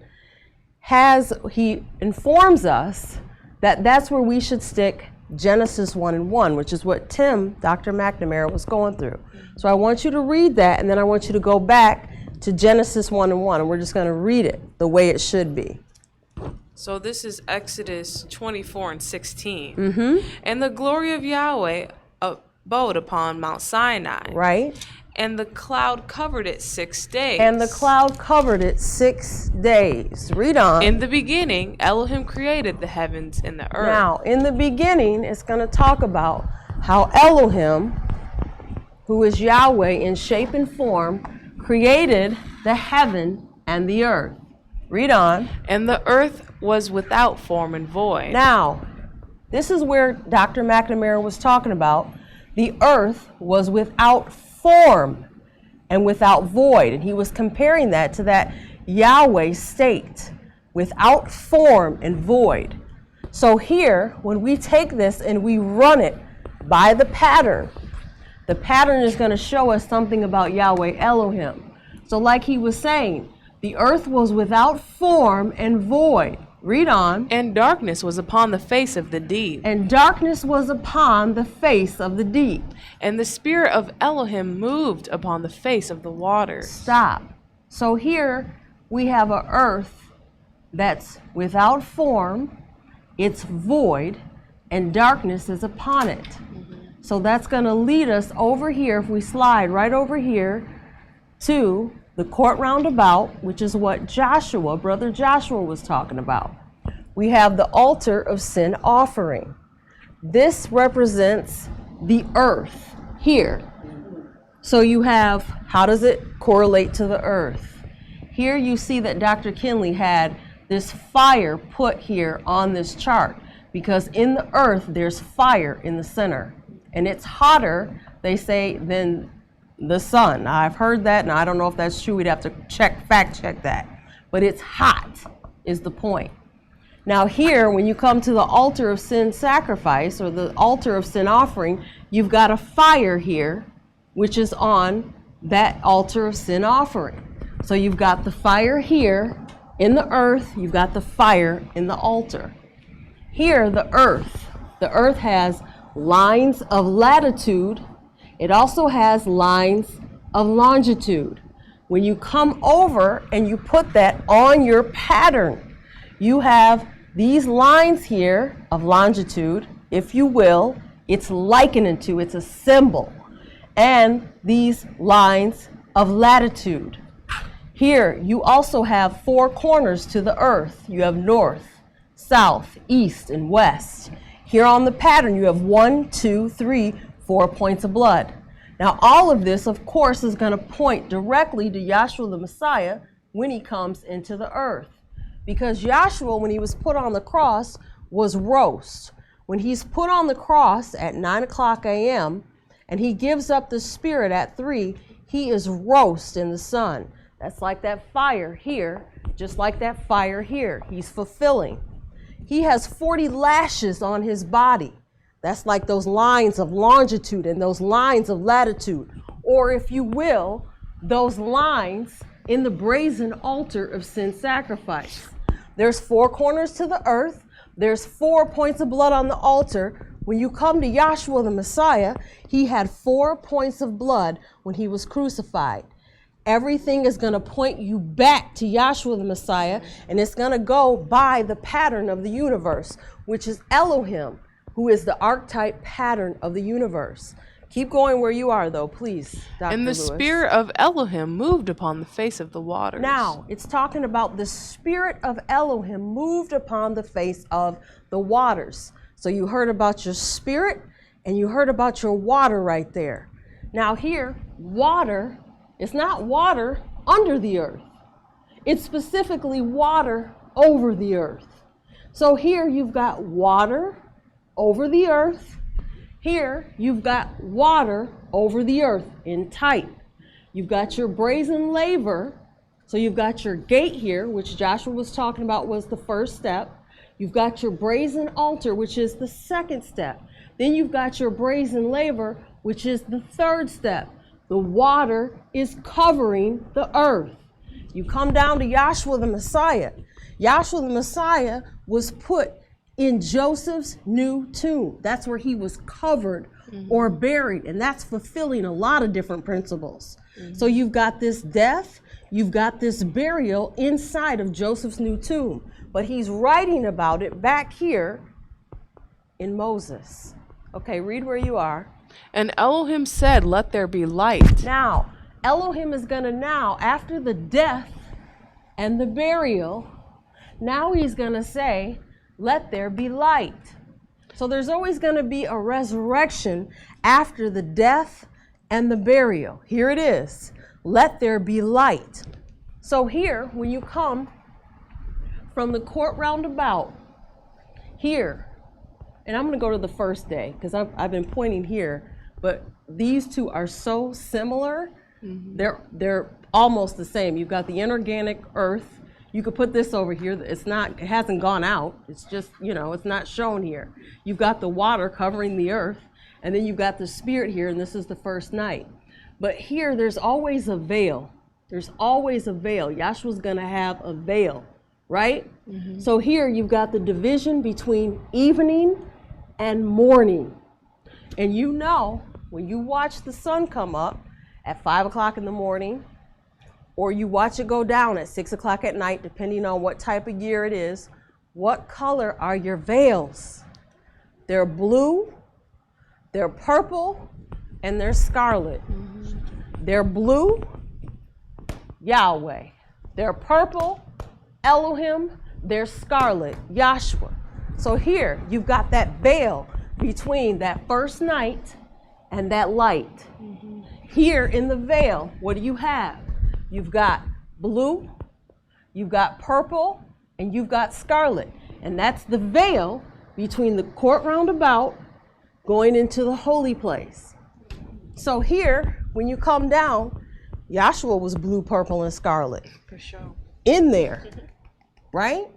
he informs us that that's where we should stick Genesis 1:1, which is what Dr. McNamara was going through. So I want you to read that, and then I want you to go back to Genesis 1:1, and we're just going to read it the way it should be. So this is Exodus 24:16. And the glory of Yahweh abode upon Mount Sinai. Right. And the cloud covered it 6 days. And the cloud covered it 6 days. Read on. In the beginning, Elohim created the heavens and the earth. Now, in the beginning, it's going to talk about how Elohim, who is Yahweh in shape and form, created the heaven and the earth. Read on. And the earth was without form and void. Now, this is where Dr. McNamara was talking about. The earth was without form and without void. And he was comparing that to that Yahweh state, without form and void. So here, when we take this and we run it by the pattern is going to show us something about Yahweh Elohim. So like he was saying, the earth was without form and void. Read on. And darkness was upon the face of the deep. And darkness was upon the face of the deep. And the spirit of Elohim moved upon the face of the waters. Stop. So here we have an earth that's without form, it's void, and darkness is upon it. So that's going to lead us over here, if we slide right over here, to the court roundabout, which is what Brother Joshua was talking about. We have the altar of sin offering. This represents the earth here. So you have, how does it correlate to the earth? Here you see that Dr. Kinley had this fire put here on this chart, because in the earth there's fire in the center. And it's hotter, they say, than the sun. Now, I've heard that, and I don't know if that's true. We'd have to fact check that. But it's hot, is the point. Now here, when you come to the altar of sin sacrifice, or the altar of sin offering, you've got a fire here, which is on that altar of sin offering. So you've got the fire here, In the earth, you've got the fire in the altar. Here, the earth has lines of latitude. It also has lines of longitude. When you come over and you put that on your pattern, you have these lines here of longitude, if you will. It's likened to, it's a symbol. And these lines of latitude. Here, you also have 4 corners to the earth. You have north, south, east, and west. Here on the pattern, you have 1, 2, 3, 4 points of blood. Now, all of this, of course, is going to point directly to Yahshua the Messiah when he comes into the earth. Because Yahshua, when he was put on the cross, was roast. When he's put on the cross at 9 o'clock a.m., and he gives up the spirit at 3, he is roast in the sun. That's like that fire here, just like that fire here. He's fulfilling. He has 40 lashes on his body. That's like those lines of longitude and those lines of latitude. Or if you will, those lines in the brazen altar of sin sacrifice. There's 4 corners to the earth. There's 4 points of blood on the altar. When you come to Yahshua the Messiah, he had 4 points of blood when he was crucified. Everything is going to point you back to Yahshua the Messiah, and it's going to go by the pattern of the universe, which is Elohim, who is the archetype pattern of the universe. Keep going where you are, though, please, Dr. And the Lewis. spirit of Elohim moved upon the face of the waters. Now, it's talking about the spirit of Elohim moved upon the face of the waters. So you heard about your spirit, and you heard about your water right there. Now here, water, it's not water under the earth. It's specifically water over the earth. So here you've got water over the earth. Here you've got water over the earth in type. You've got your brazen laver. So you've got your gate here, which Joshua was talking about was the first step. You've got your brazen altar, which is the second step. Then you've got your brazen laver, which is the third step. The water is covering the earth. You come down to Yahshua the Messiah. Yahshua the Messiah was put in Joseph's new tomb. That's where he was covered or buried, and that's fulfilling a lot of different principles. So you've got this death, you've got this burial inside of Joseph's new tomb, but he's writing about it back here in Moses. Okay, read where you are. And Elohim said, "Let there be light." Now, Elohim is going to now, after the death and the burial, now he's going to say, let there be light. So there's always going to be a resurrection after the death and the burial. Here it is. Let there be light. So here, when you come from the court roundabout, here, and I'm going to go to the first day because I've been pointing here, but these two are so similar. They're almost the same. You've got the inorganic earth. You could put this over here. It hasn't gone out. It's just, it's not shown here. You've got the water covering the earth, and then you've got the spirit here, and this is the first night. But here, there's always a veil. There's always a veil. Yahshua's going to have a veil, right? So here, you've got the division between evening and morning. And when you watch the sun come up at 5 o'clock in the morning, or you watch it go down at 6 o'clock at night, depending on what type of year it is, what color are your veils? They're blue, they're purple, and they're scarlet. They're blue, Yahweh. They're purple, Elohim. They're scarlet, Yahshua. So here, you've got that veil between that first night and that light. Here in the veil, what do you have? You've got blue, you've got purple, and you've got scarlet. And that's the veil between the court roundabout going into the holy place. So here, when you come down, Yahshua was blue, purple, and scarlet. For sure. In there, right?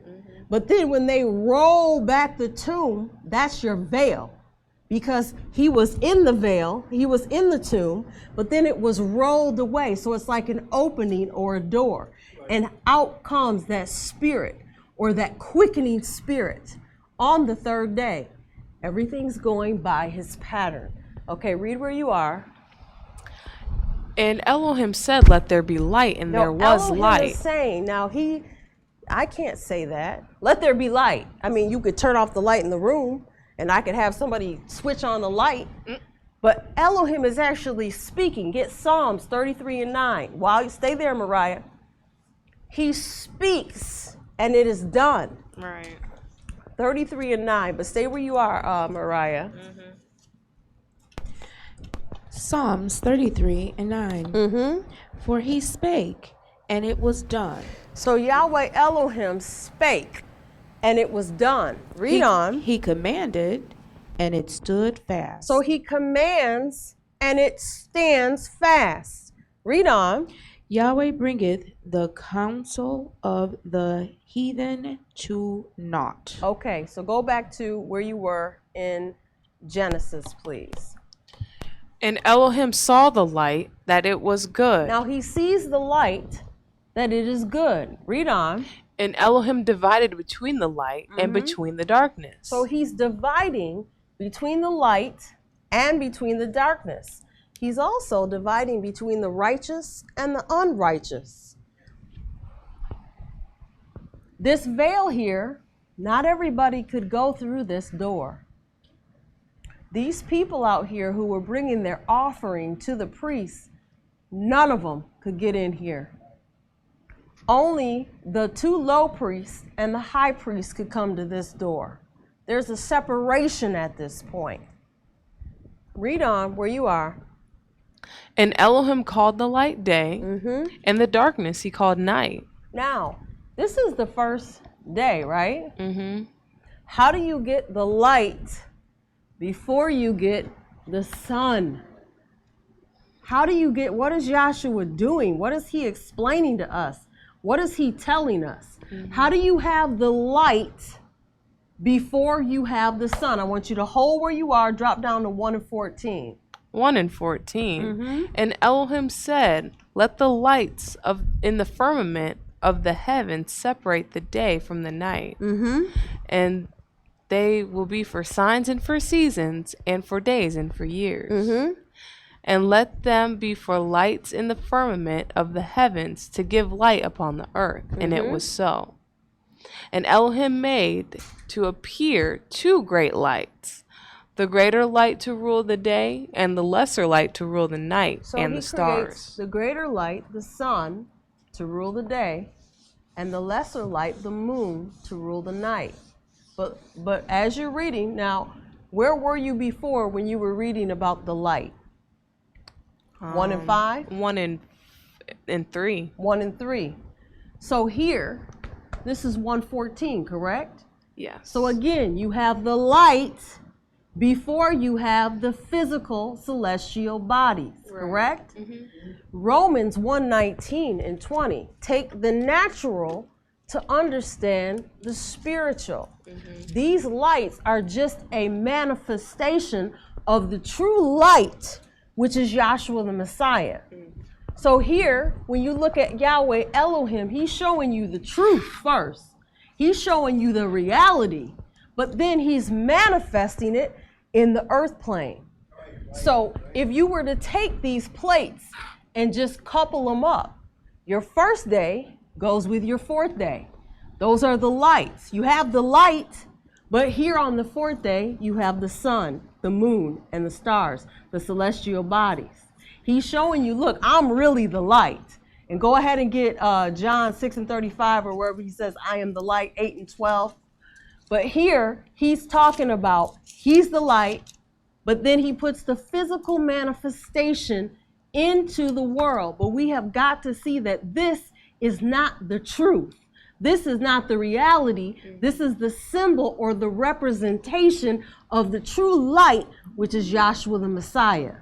But then when they roll back the tomb, that's your veil because he was in the veil, he was in the tomb, but then it was rolled away. So it's like an opening or a door. And out comes that spirit or that quickening spirit on the third day. Everything's going by his pattern. Okay, read where you are. And Elohim said, let there be light, and there was Elohim light. is saying, now I can't say that. Let there be light. I mean, you could turn off the light in the room and I could have somebody switch on the light. But Elohim is actually speaking. Get Psalms 33:9. While you stay there, Mariah. He speaks and it is done. Right. 33:9. But stay where you are, Mariah. Psalms 33:9. For he spake, and it was done. So Yahweh Elohim spake, and it was done. Read on. He commanded, and it stood fast. So he commands, and it stands fast. Read on. Yahweh bringeth the counsel of the heathen to naught. Okay, so go back to where you were in Genesis, please. And Elohim saw the light, that it was good. Now he sees the light, that it is good. Read on. And Elohim divided between the light and between the darkness. So he's dividing between the light and between the darkness. He's also dividing between the righteous and the unrighteous. This veil here, not everybody could go through this door. These people out here who were bringing their offering to the priests, none of them could get in here. Only the two low priests and the high priest could come to this door. There's a separation at this point. Read on where you are. And Elohim called the light day, and the darkness he called night. Now, this is the first day, right? How do you get the light before you get the sun? How do you get, what is Yahshua doing? What is he explaining to us? What is he telling us? How do you have the light before you have the sun? I want you to hold where you are, drop down to 1 and 14. 1 and 14. And Elohim said, let the lights in the firmament of the heavens separate the day from the night. And they will be for signs and for seasons and for days and for years. And let them be for lights in the firmament of the heavens to give light upon the earth. And it was so. And Elohim made to appear two great lights, the greater light to rule the day and the lesser light to rule the night and the stars. The greater light, the sun, to rule the day, and the lesser light, the moon, to rule the night. But as you're reading, now, where were you before when you were reading about the light? 1 and 5? 1 and 3. 1 and 3. So here, this is 1:14, correct? Yes. So again, you have the light before you have the physical celestial bodies, correct? Romans 1:19 and 20 take the natural to understand the spiritual. These lights are just a manifestation of the true light, which is Yahshua the Messiah. So here, when you look at Yahweh Elohim, he's showing you the truth first. He's showing you the reality, but then he's manifesting it in the earth plane. So if you were to take these plates and just couple them up, your first day goes with your fourth day. Those are the lights. You have the light, but here on the fourth day, you have the sun, the moon, and the stars, the celestial bodies. He's showing you, look, I'm really the light. And go ahead and get John 6 and 35 or wherever he says, I am the light, 8 and 12. But here, he's talking about, he's the light, but then he puts the physical manifestation into the world. But we have got to see that this is not the truth. This is not the reality. This is the symbol or the representation of the true light, which is Yahshua the Messiah.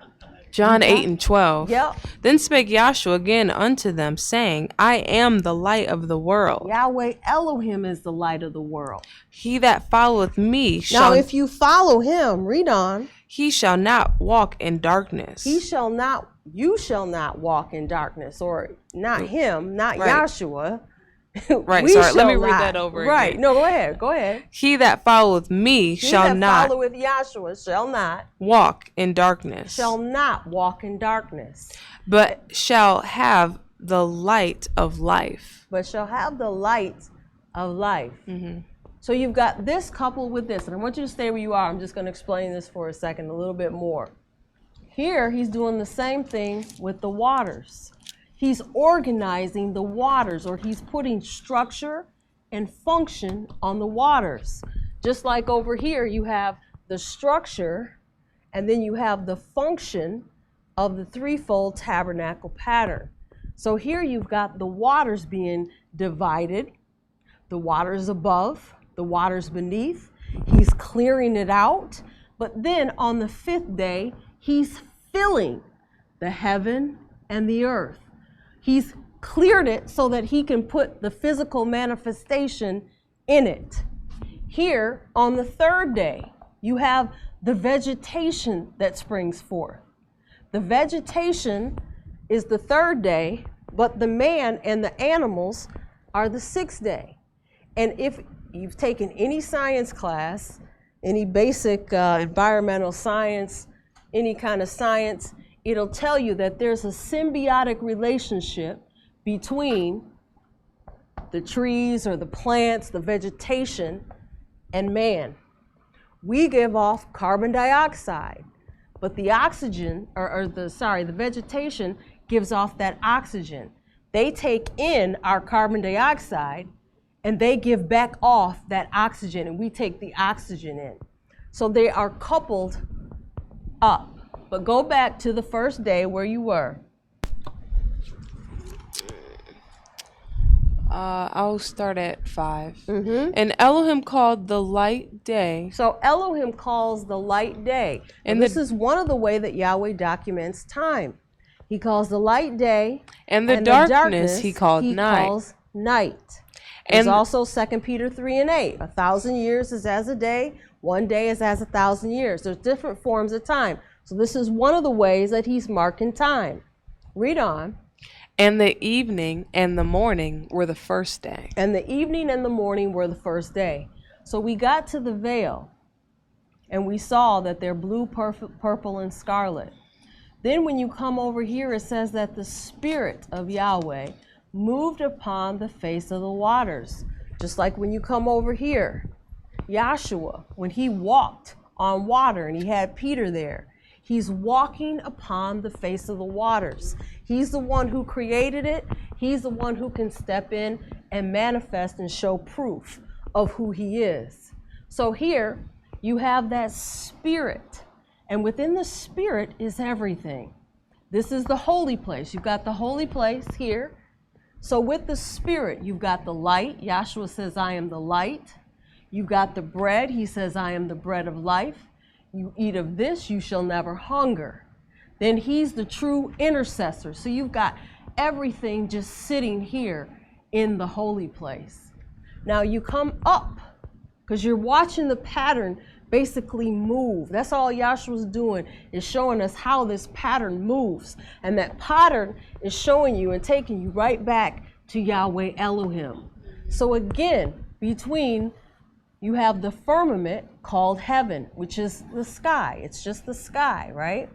John 8:12. Yep. Then spake Yahshua again unto them, saying, I am the light of the world. Yahweh Elohim is the light of the world. He that followeth me Now, shall if you follow him, read on. he shall not walk in darkness. You shall not walk in darkness, or not him, not Right. Yahshua. Right, We sorry, let me shall read not. that over Right, again. no, go ahead. He that followeth me He shall that not followeth Yahshua shall walk in darkness, not walk in darkness, but shall have the light of life. but shall have the light of life. So you've got this coupled with this, and I want you to stay where you are. I'm just going to explain this for a second, a little bit more. Here, he's doing the same thing with the waters. He's organizing the waters, or he's putting structure and function on the waters. Just like over here, you have the structure, and then you have the function of the threefold tabernacle pattern. So here you've got the waters being divided, the waters above, the waters beneath. He's clearing it out. But then on the fifth day, he's filling the heaven and the earth. He's cleared it so that he can put the physical manifestation in it. Here on the third day, you have the vegetation that springs forth. The vegetation is the third day, but the man and the animals are the sixth day. And if you've taken any science class, any basic environmental science, any kind of science, it'll tell you that there's a symbiotic relationship between the trees or the plants, the vegetation, and man. We give off carbon dioxide, but the oxygen, the vegetation gives off that oxygen. They take in our carbon dioxide and they give back off that oxygen, and we take the oxygen in. So they are coupled up. But go back to the first day where you were. I'll start at 5. And Elohim called the light day. So Elohim calls the light day. And this is one of the way that Yahweh documents time. He calls the light day. And the darkness he called night. Calls night. There's also 2 Peter 3:8. 1,000 years is as a day. 1 day is as 1,000 years. There's different forms of time. So this is one of the ways that he's marking time. Read on. And the evening and the morning were the first day. And the evening and the morning were the first day. So we got to the veil, and we saw that they're blue, purple, and scarlet. Then when you come over here, it says that the Spirit of Yahweh moved upon the face of the waters. Just like when you come over here, Yahshua, when he walked on water and he had Peter there, he's walking upon the face of the waters. He's the one who created it. He's the one who can step in and manifest and show proof of who he is. So here you have that Spirit, and within the Spirit is everything. This is the holy place. You've got the holy place here. So with the Spirit, you've got the light. Yahshua says, I am the light. You've got the bread. He says, I am the bread of life. You eat of this, you shall never hunger. Then he's the true intercessor. So you've got everything just sitting here in the holy place. Now you come up, because you're watching the pattern basically move. That's all Yahshua's doing, is showing us how this pattern moves. And that pattern is showing you and taking you right back to Yahweh Elohim. So again, between you have the firmament called heaven, which is the sky. It's just the sky, right?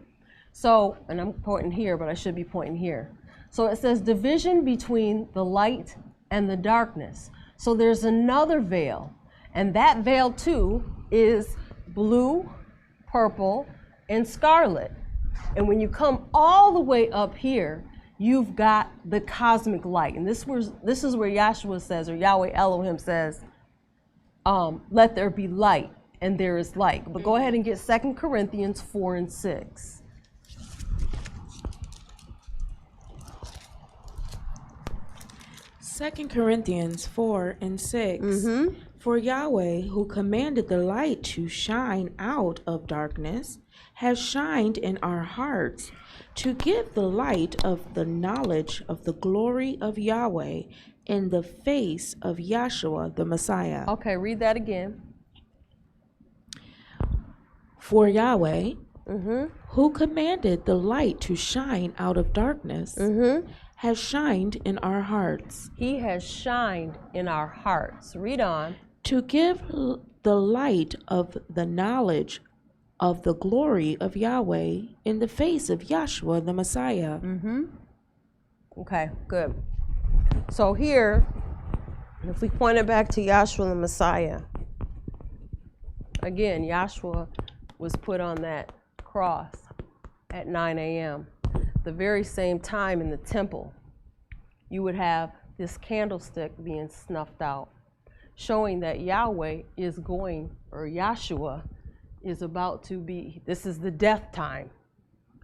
So, and I'm pointing here, but I should be pointing here. So it says division between the light and the darkness. So there's another veil, and that veil too is blue, purple, and scarlet. And when you come all the way up here, you've got the cosmic light. And this is where Yahshua says, or Yahweh Elohim says, let there be light, and there is light. But go ahead and get 2 Corinthians 4 and 6. Second Corinthians 4 and 6. For Yahweh, who commanded the light to shine out of darkness, has shined in our hearts to give the light of the knowledge of the glory of Yahweh in the face of Yahshua the Messiah. Okay, read that again. For Yahweh, who commanded the light to shine out of darkness, has shined in our hearts. He has shined in our hearts. Read on. To give the light of the knowledge of the glory of Yahweh in the face of Yahshua the Messiah. Okay, good. So here, if we point it back to Yahshua the Messiah, again, Yahshua was put on that cross at 9 a.m. The very same time in the temple, you would have this candlestick being snuffed out, showing that Yahweh is going, or Yahshua is about to be, this is the death time,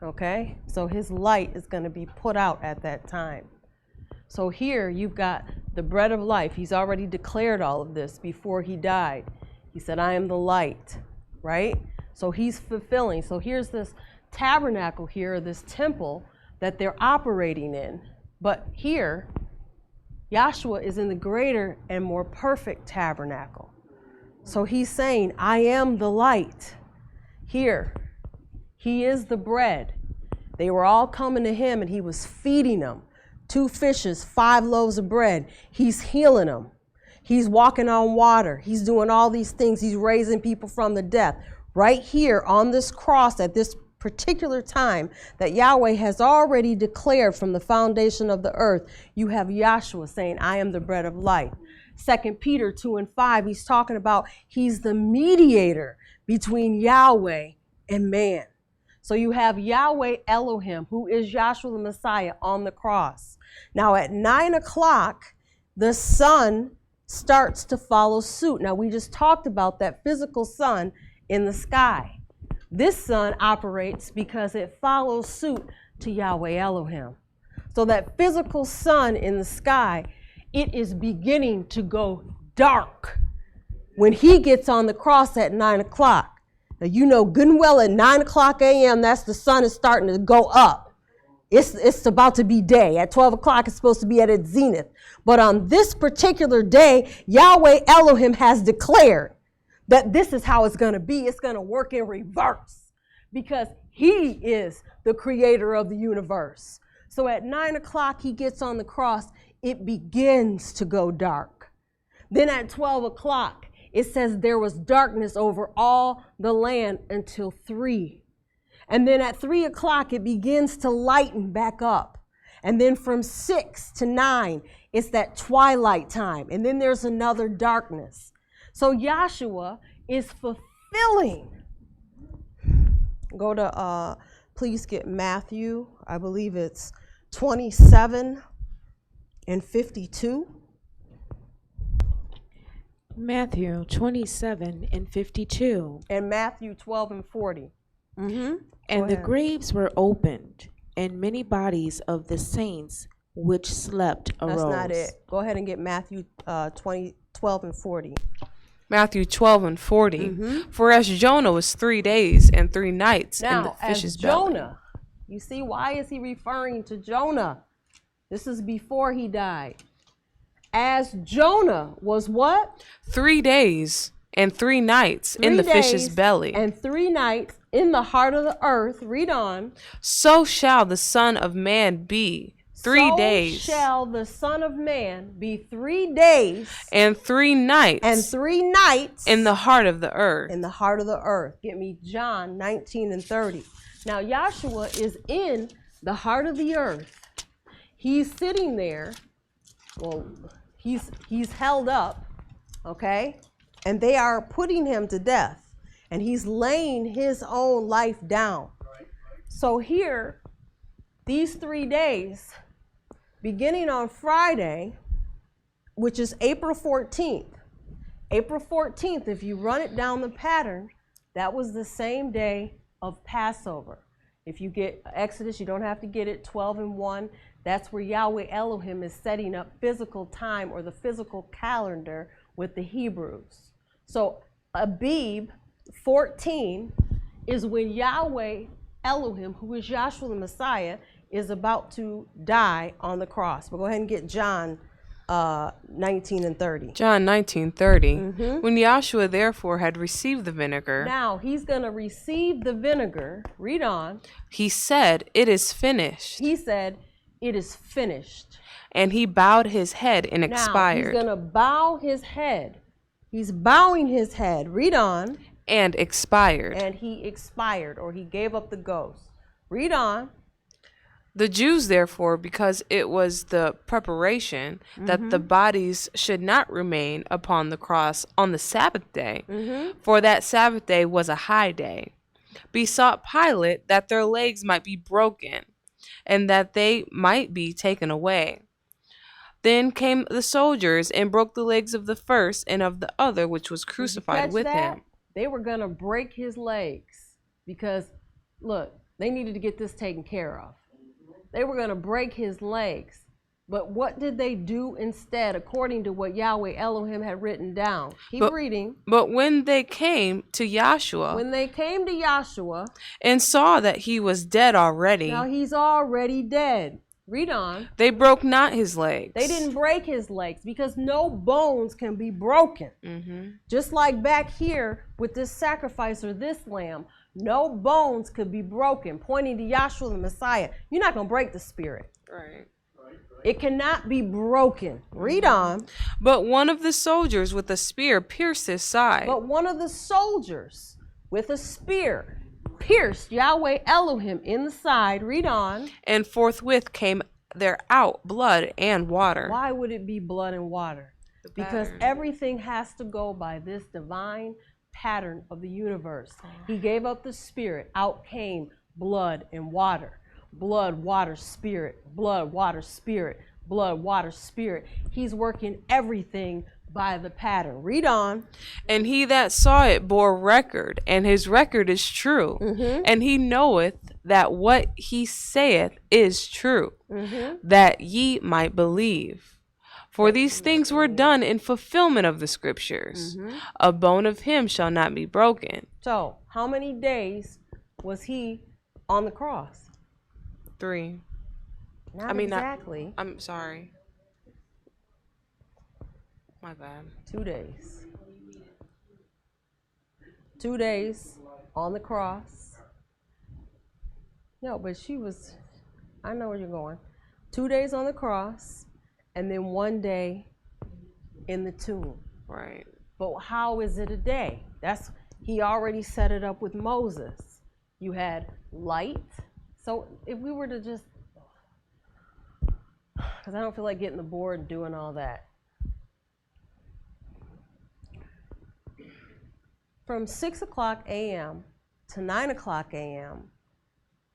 okay? So his light is going to be put out at that time. So here you've got the bread of life. He's already declared all of this before he died. He said, I am the light, right? So he's fulfilling. So here's this tabernacle here, this temple that they're operating in. But here, Yahshua is in the greater and more perfect tabernacle. So he's saying, I am the light. Here, he is the bread. They were all coming to him and he was feeding them. 2 fishes, 5 loaves of bread. He's healing them. He's walking on water. He's doing all these things. He's raising people from the death. Right here on this cross at this particular time that Yahweh has already declared from the foundation of the earth, you have Yahshua saying, I am the bread of life. 2 Peter 2:5, he's talking about he's the mediator between Yahweh and man. So you have Yahweh Elohim, who is Yahshua the Messiah, on the cross. Now at 9 o'clock, the sun starts to follow suit. Now we just talked about that physical sun in the sky. This sun operates because it follows suit to Yahweh Elohim. So that physical sun in the sky, it is beginning to go dark when he gets on the cross at 9 o'clock. Now, you know good and well at 9 o'clock a.m., that's the sun is starting to go up. It's about to be day. At 12 o'clock, it's supposed to be at its zenith. But on this particular day, Yahweh Elohim has declared that this is how it's going to be. It's going to work in reverse because he is the creator of the universe. So at 9 o'clock, he gets on the cross. It begins to go dark. Then at 12 o'clock, it says there was darkness over all the land until 3. And then at 3 o'clock, it begins to lighten back up. And then from 6 to 9, it's that twilight time. And then there's another darkness. So Yahshua is fulfilling. Go to, please get Matthew, I believe it's 27 and 52. Matthew 27 and 52. And Matthew 12 and 40. And the graves were opened, and many bodies of the saints which slept arose. That's not it. Go ahead and get Matthew 12 and 40. Matthew 12 and 40. For as Jonah was 3 days and 3 nights in the fish's belly. Jonah, you see, why is he referring to Jonah? This is before he died. As Jonah was what? 3 days and 3 nights in the fish's belly. And 3 nights in the heart of the earth. Read on. So shall the Son of Man be 3 days. So shall the Son of Man be 3 days. And 3 nights. And 3 nights. In the heart of the earth. In the heart of the earth. Get me John 19 and 30. Now Yahshua is in the heart of the earth. He's sitting there. Well, he's held up, okay? And they are putting him to death. And he's laying his own life down. So here, these 3 days, beginning on Friday, which is April 14th. April 14th, if you run it down the pattern, that was the same day of Passover. If you get Exodus, you don't have to get it 12 and 1. That's where Yahweh Elohim is setting up physical time or the physical calendar with the Hebrews. So Abib 14 is when Yahweh Elohim, who is Yahshua the Messiah, is about to die on the cross. But go ahead and get John 19 and 30. John 19:30. When Yahshua therefore had received the vinegar, Now he's going to receive the vinegar. Read on. he said, "It is finished." He said, "It is finished." And he bowed his head and Now expired. he's going to bow his head. He's bowing his head. Read on. And expired. And he expired, or he gave up the ghost. Read on. The Jews, therefore, because it was the preparation that the bodies should not remain upon the cross on the Sabbath day, for that Sabbath day was a high day, besought Pilate that their legs might be broken, and that they might be taken away. Then came the soldiers and broke the legs of the first and of the other which was crucified with him. They were going to break his legs because, look, they needed to get this taken care of. They were going to break his legs. But what did they do instead, according to what Yahweh Elohim had written down? Keep reading. But when they came to Yahshua, and saw that he was dead already, now he's already dead. Read on. They broke not his legs. They didn't break his legs because no bones can be broken. Just like back here with this sacrifice or this lamb, no bones could be broken, pointing to Yahshua the Messiah. You're not going to break the spirit. Right. It cannot be broken. Read on. But one of the soldiers with a spear pierced his side. But one of the soldiers with a spear pierced Yahweh Elohim in the side. Read on. And forthwith came there out blood and water. Why would it be blood and water? Because everything has to go by this divine pattern of the universe. He gave up the spirit. Out came blood and water. Blood, water, spirit. Blood, water, spirit. Blood, water, spirit. He's working everything by the pattern. Read on. And he that saw it bore record, and his record is true. And he knoweth that what he saith is true, that ye might believe. For these things were done in fulfillment of the scriptures. A bone of him shall not be broken. So, how many days was he on the cross? 3. Not exactly. I'm sorry. My bad. 2 days. 2 days on the cross. No, but I know where you're going. 2 days on the cross, and then 1 day in the tomb. Right. But how is it a day? He already set it up with Moses. You had light. So if we were to just, because I don't feel like getting the board and doing all that. From 6 o'clock a.m. to 9 o'clock a.m.,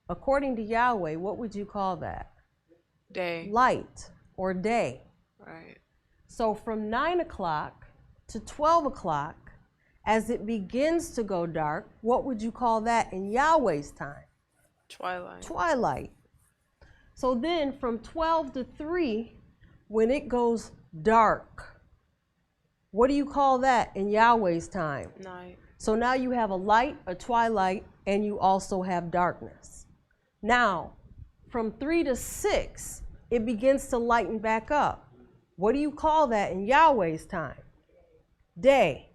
according to Yahweh, what would you call that? Day. Light or day. Right. So from 9 o'clock to 12 o'clock, as it begins to go dark, what would you call that in Yahweh's time? Twilight. Twilight. So then from 12 to 3, when it goes dark, what do you call that in Yahweh's time? Night. So now you have a light, a twilight, and you also have darkness. Now, from 3 to 6, it begins to lighten back up. What do you call that in Yahweh's time? Day.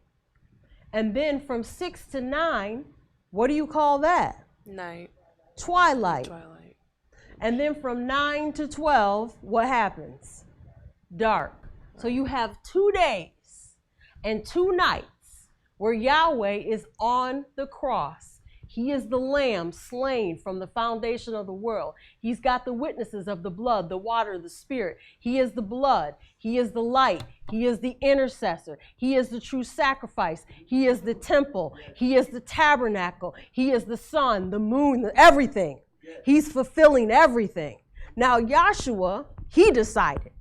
And then from 6 to 9, what do you call that? Night. Twilight. Twilight. And then from 9 to 12, what happens? Dark. So you have 2 days and 2 nights where Yahweh is on the cross. He is the lamb slain from the foundation of the world. He's got the witnesses of the blood, the water, the spirit. He is the blood. He is the light. He is the intercessor. He is the true sacrifice. He is the temple. He is the tabernacle. He is the sun, the moon, everything. He's fulfilling everything. Now, Yahshua, he decided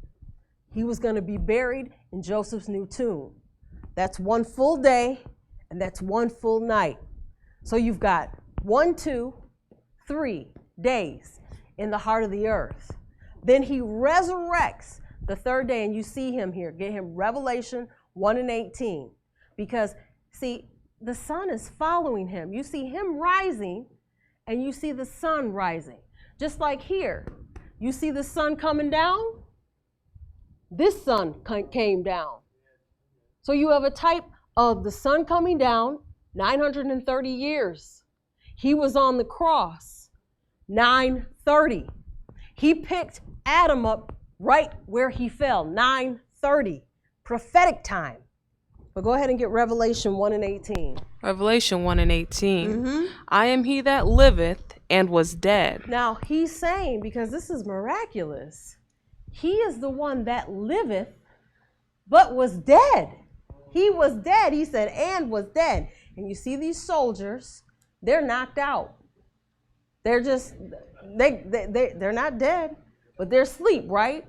he was going to be buried in Joseph's new tomb. That's 1 full day, and that's 1 full night. So you've got 1, 2, 3 days in the heart of the earth. Then he resurrects the 3rd day, and you see him here. Get him Revelation 1 and 18. Because, see, the sun is following him. You see him rising, and you see the sun rising. Just like here, you see the sun coming down. This sun came down. So you have a type of the sun coming down, 930 years. He was on the cross, 930. He picked Adam up right where he fell, 930. Prophetic time. But go ahead and get Revelation 1 and 18. Revelation 1 and 18. I am he that liveth and was dead. Now he's saying, because this is miraculous, he is the one that liveth but was dead. He was dead, he said, and was dead. And you see these soldiers, they're knocked out. They're just, they're not dead, but they're asleep, right?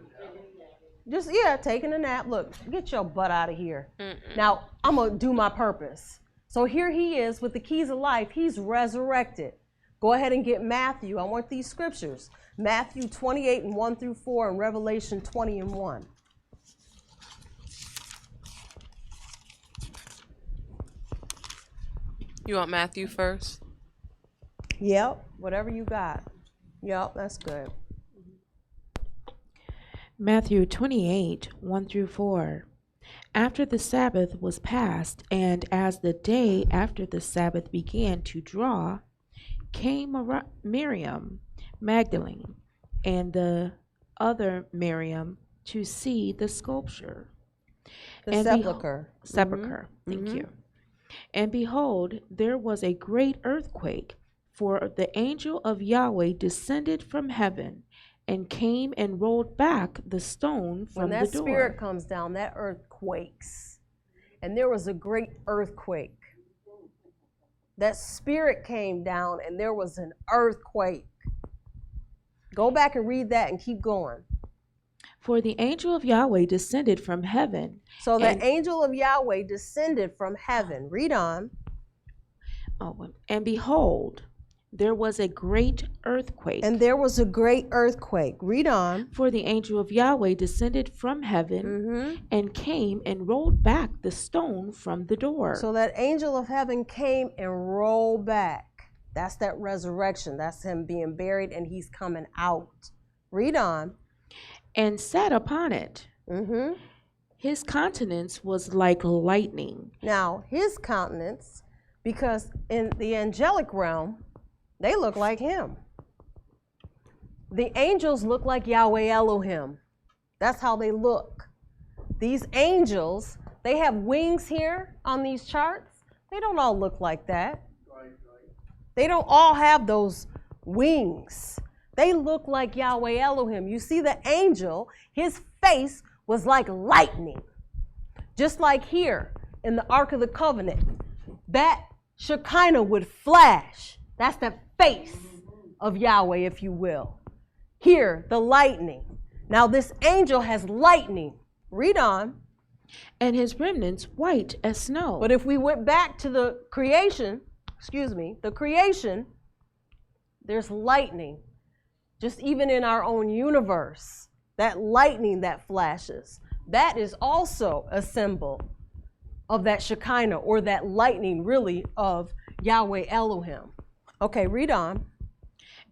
Just, taking a nap. Look, get your butt out of here. Now, I'm going to do my purpose. So here he is with the keys of life. He's resurrected. Go ahead and get Matthew. I want these scriptures. Matthew 28 and 1 through 4 and Revelation 20 and 1. You want Matthew first? Yep, whatever you got. Yep, that's good. Matthew 28, 1 through 4. After the Sabbath was past, and as the day after the Sabbath began to draw, came Miriam Magdalene and the other Miriam to see the sculpture. The sepulcher. Thank you. And behold, there was a great earthquake, for the angel of Yahweh descended from heaven and came and rolled back the stone from the door. When that spirit comes down, that earth quakes. And there was a great earthquake. That spirit came down and there was an earthquake. Go back and read that and keep going. For the angel of Yahweh descended from heaven. So the angel of Yahweh descended from heaven. Read on. And behold, there was a great earthquake. And there was a great earthquake. Read on. For the angel of Yahweh descended from heaven and came and rolled back the stone from the door. So that angel of heaven came and rolled back. That's that resurrection. That's him being buried and he's coming out. Read on. And sat upon it. His countenance was like lightning. Now, his countenance, because in the angelic realm, they look like him. The angels look like Yahweh Elohim. That's how they look. These angels, they have wings here on these charts. They don't all look like that. They don't all have those wings. They look like Yahweh Elohim. You see the angel, his face was like lightning. Just like here in the Ark of the Covenant, that Shekinah would flash. That's the face of Yahweh, if you will. Here, the lightning. Now this angel has lightning. Read on. And his remnants white as snow. But if we went back to the creation, there's lightning. Just even in our own universe, that lightning that flashes, that is also a symbol of that Shekinah, or that lightning really of Yahweh Elohim. Okay, read on.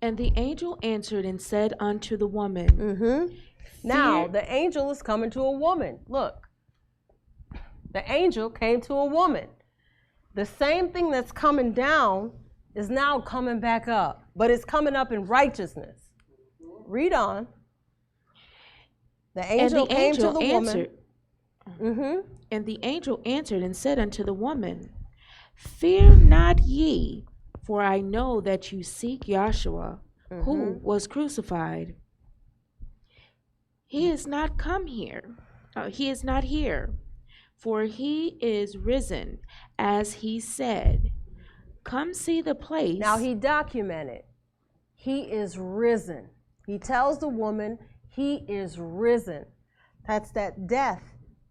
And the angel answered and said unto the woman. Now, the angel is coming to a woman. Look, the angel came to a woman. The same thing that's coming down is now coming back up, but it's coming up in righteousness. Read on. The angel came to the woman. And the angel answered and said unto the woman, Fear not ye, for I know that you seek Yahshua, who was crucified. He is not come here. He is not here, for he is risen, as he said. Come see the place. Now he documented. He is risen. He tells the woman he is risen. That's that death,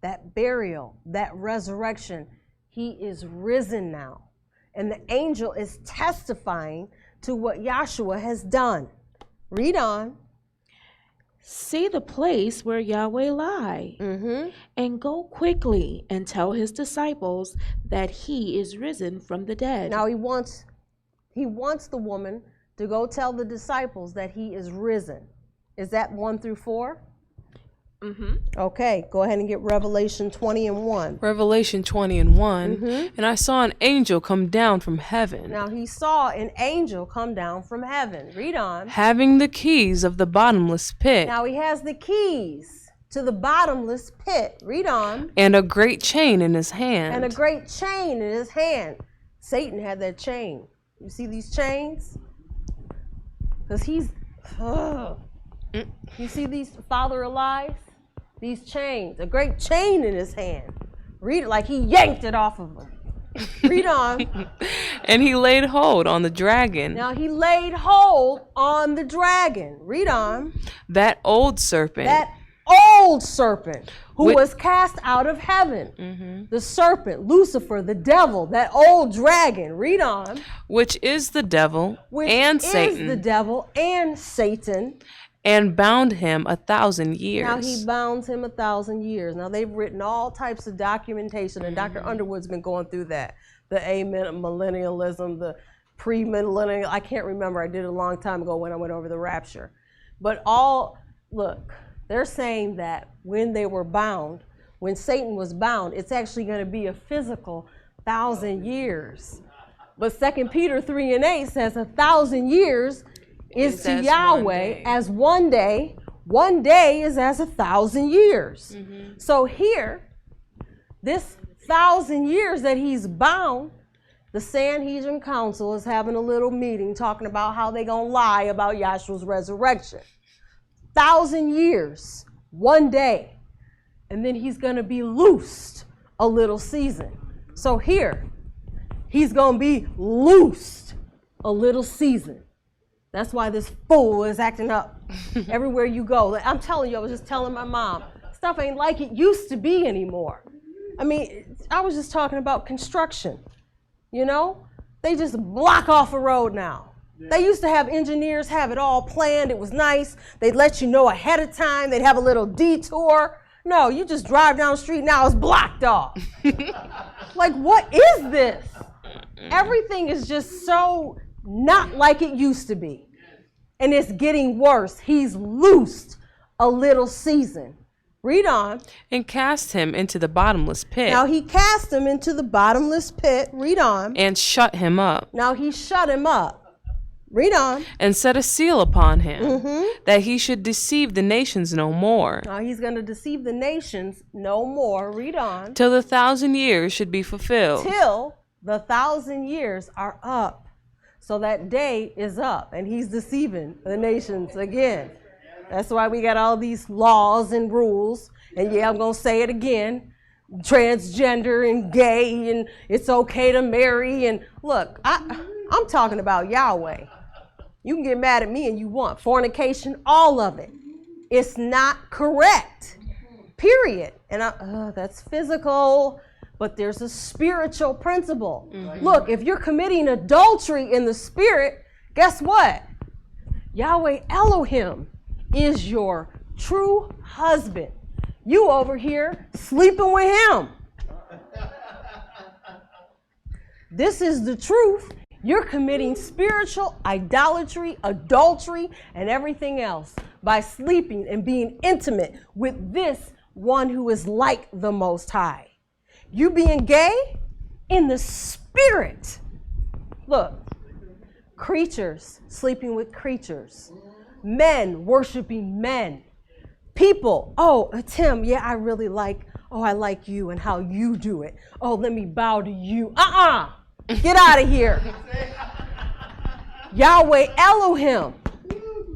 that burial, that resurrection. He is risen now. And the angel is testifying to what Yahshua has done. Read on. See the place where Yahweh lie, and go quickly and tell his disciples that he is risen from the dead. Now he wants the woman to go tell the disciples that he is risen. Is that 1 through 4? Mm-hmm. Okay, go ahead and get Revelation 20 and 1. Revelation 20 and 1. And I saw an angel come down from heaven. Now he saw an angel come down from heaven. Read on. Having the keys of the bottomless pit. Now he has the keys to the bottomless pit. Read on. And a great chain in his hand. And a great chain in his hand. Satan had that chain. You see these chains? Because he's... You see these Father of Lies? These chains, a great chain in his hand. Read it like he yanked it off of him. Read on. And he laid hold on the dragon. Now he laid hold on the dragon. Read on. That old serpent. That old serpent who was cast out of heaven. The serpent, Lucifer, the devil, that old dragon. Read on. Which is the devil and Satan. Is the devil and Satan. And bound him 1,000 years. Now he bounds him 1,000 years. Now they've written all types of documentation, and Dr. Underwood's been going through that. The amillennialism, the pre-millennial, I can't remember. I did it a long time ago when I went over the rapture. But look, they're saying that when they were bound, when Satan was bound, it's actually going to be a physical 1,000 years. But 2 Peter 3 and 8 says 1,000 years is to Yahweh as one day. One day is as 1,000 years. So here, this 1,000 years that he's bound, the Sanhedrin Council is having a little meeting talking about how they're going to lie about Yahshua's resurrection. 1,000 years, one day, and then he's going to be loosed a little season. So here, he's going to be loosed a little season. That's why this fool is acting up everywhere you go. I'm telling you, I was just telling my mom, stuff ain't like it used to be anymore. I mean, I was just talking about construction. You know, they just block off a road now. They used to have engineers have it all planned. It was nice. They'd let you know ahead of time. They'd have a little detour. No, you just drive down the street, now it's blocked off. Like, what is this? Everything is just so not like it used to be. And it's getting worse. He's loosed a little season. Read on. And cast him into the bottomless pit. Now he cast him into the bottomless pit. Read on. And shut him up. Now he shut him up. Read on. And set a seal upon him, that he should deceive the nations no more. Now he's going to deceive the nations no more. Read on. Till the 1,000 years should be fulfilled. Till the 1,000 years are up. So that day is up, and he's deceiving the nations again. That's why we got all these laws and rules. And yeah, I'm going to say it again. Transgender and gay, and it's okay to marry. And look, I'm talking about Yahweh. You can get mad at me and you want. Fornication, all of it. It's not correct. Period. And that's physical. But there's a spiritual principle. Look, if you're committing adultery in the spirit, guess what? Yahweh Elohim is your true husband. You over here sleeping with him. This is the truth. You're committing spiritual idolatry, adultery, and everything else by sleeping and being intimate with this one who is like the Most High. You being gay in the spirit. Look, creatures sleeping with creatures. Men worshiping men. People, Tim, yeah, I really like, I like you and how you do it. Oh, let me bow to you. Get out of here. Yahweh Elohim.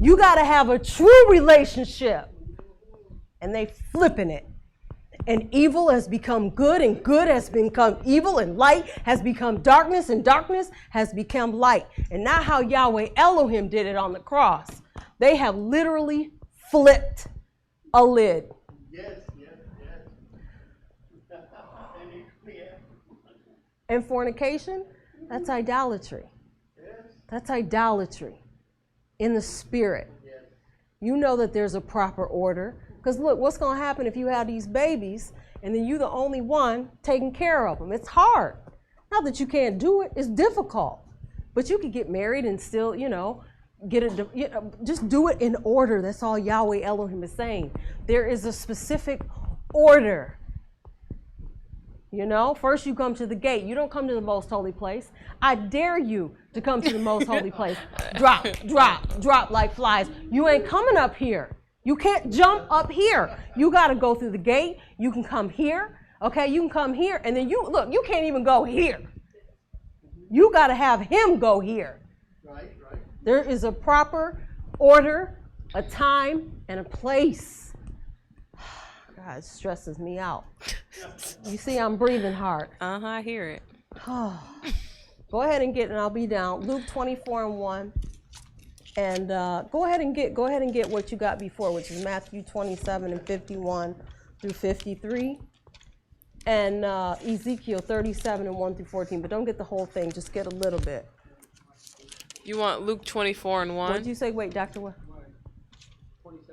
You got to have a true relationship. And they flipping it. And evil has become good, and good has become evil, and light has become darkness, and darkness has become light. And not how Yahweh Elohim did it on the cross. They have literally flipped a lid. Yes. And fornication, that's idolatry. That's idolatry in the spirit. You know that there's a proper order. Because look, what's going to happen if you have these babies and then you're the only one taking care of them? It's hard. Not that you can't do it. It's difficult. But you could get married and still, get it, just do it in order. That's all Yahweh Elohim is saying. There is a specific order. First you come to the gate. You don't come to the most holy place. I dare you to come to the most holy place. Drop, drop, drop like flies. You ain't coming up here. You can't jump up here. You got to go through the gate. You can come here. Okay, you can come here. And then you can't even go here. You got to have him go here. Right. There is a proper order, a time, and a place. God, it stresses me out. You see, I'm breathing hard. I hear it. Go ahead and get, and I'll be down. Luke 24:1, and go ahead and get what you got before, which is Matthew 27:51 through 53, and Ezekiel 37:1 through 14. But don't get the whole thing; just get a little bit. You want Luke 24:1? What did you say? Wait, Dr. What? 27:45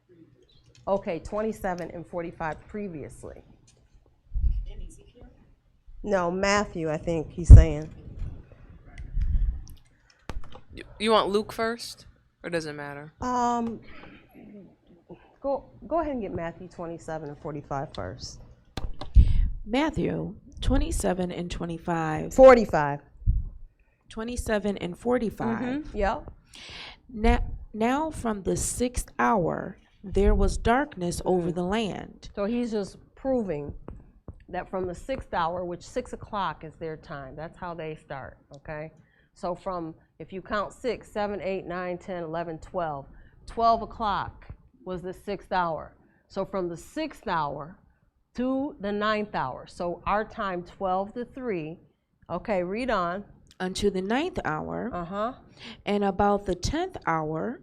previously. Okay, 27:45 previously. In Ezekiel? No, Matthew, I think he's saying. You want Luke first, or does it matter? Go ahead and get Matthew 27:45 first. Matthew 27:25. 45. 27:45. Mm-hmm. Yep. Now from the 6th hour there was darkness over the land. So he's just proving that from the 6th hour, which 6 o'clock is their time, that's how they start, okay? So from, if you count 6, 7, 8, 9, 10, 11, 12, 12 o'clock was the 6th hour. So from the 6th hour to the 9th hour, so our time 12 to 3, okay, read on. Unto the 9th hour. Uh-huh. And about the 10th hour,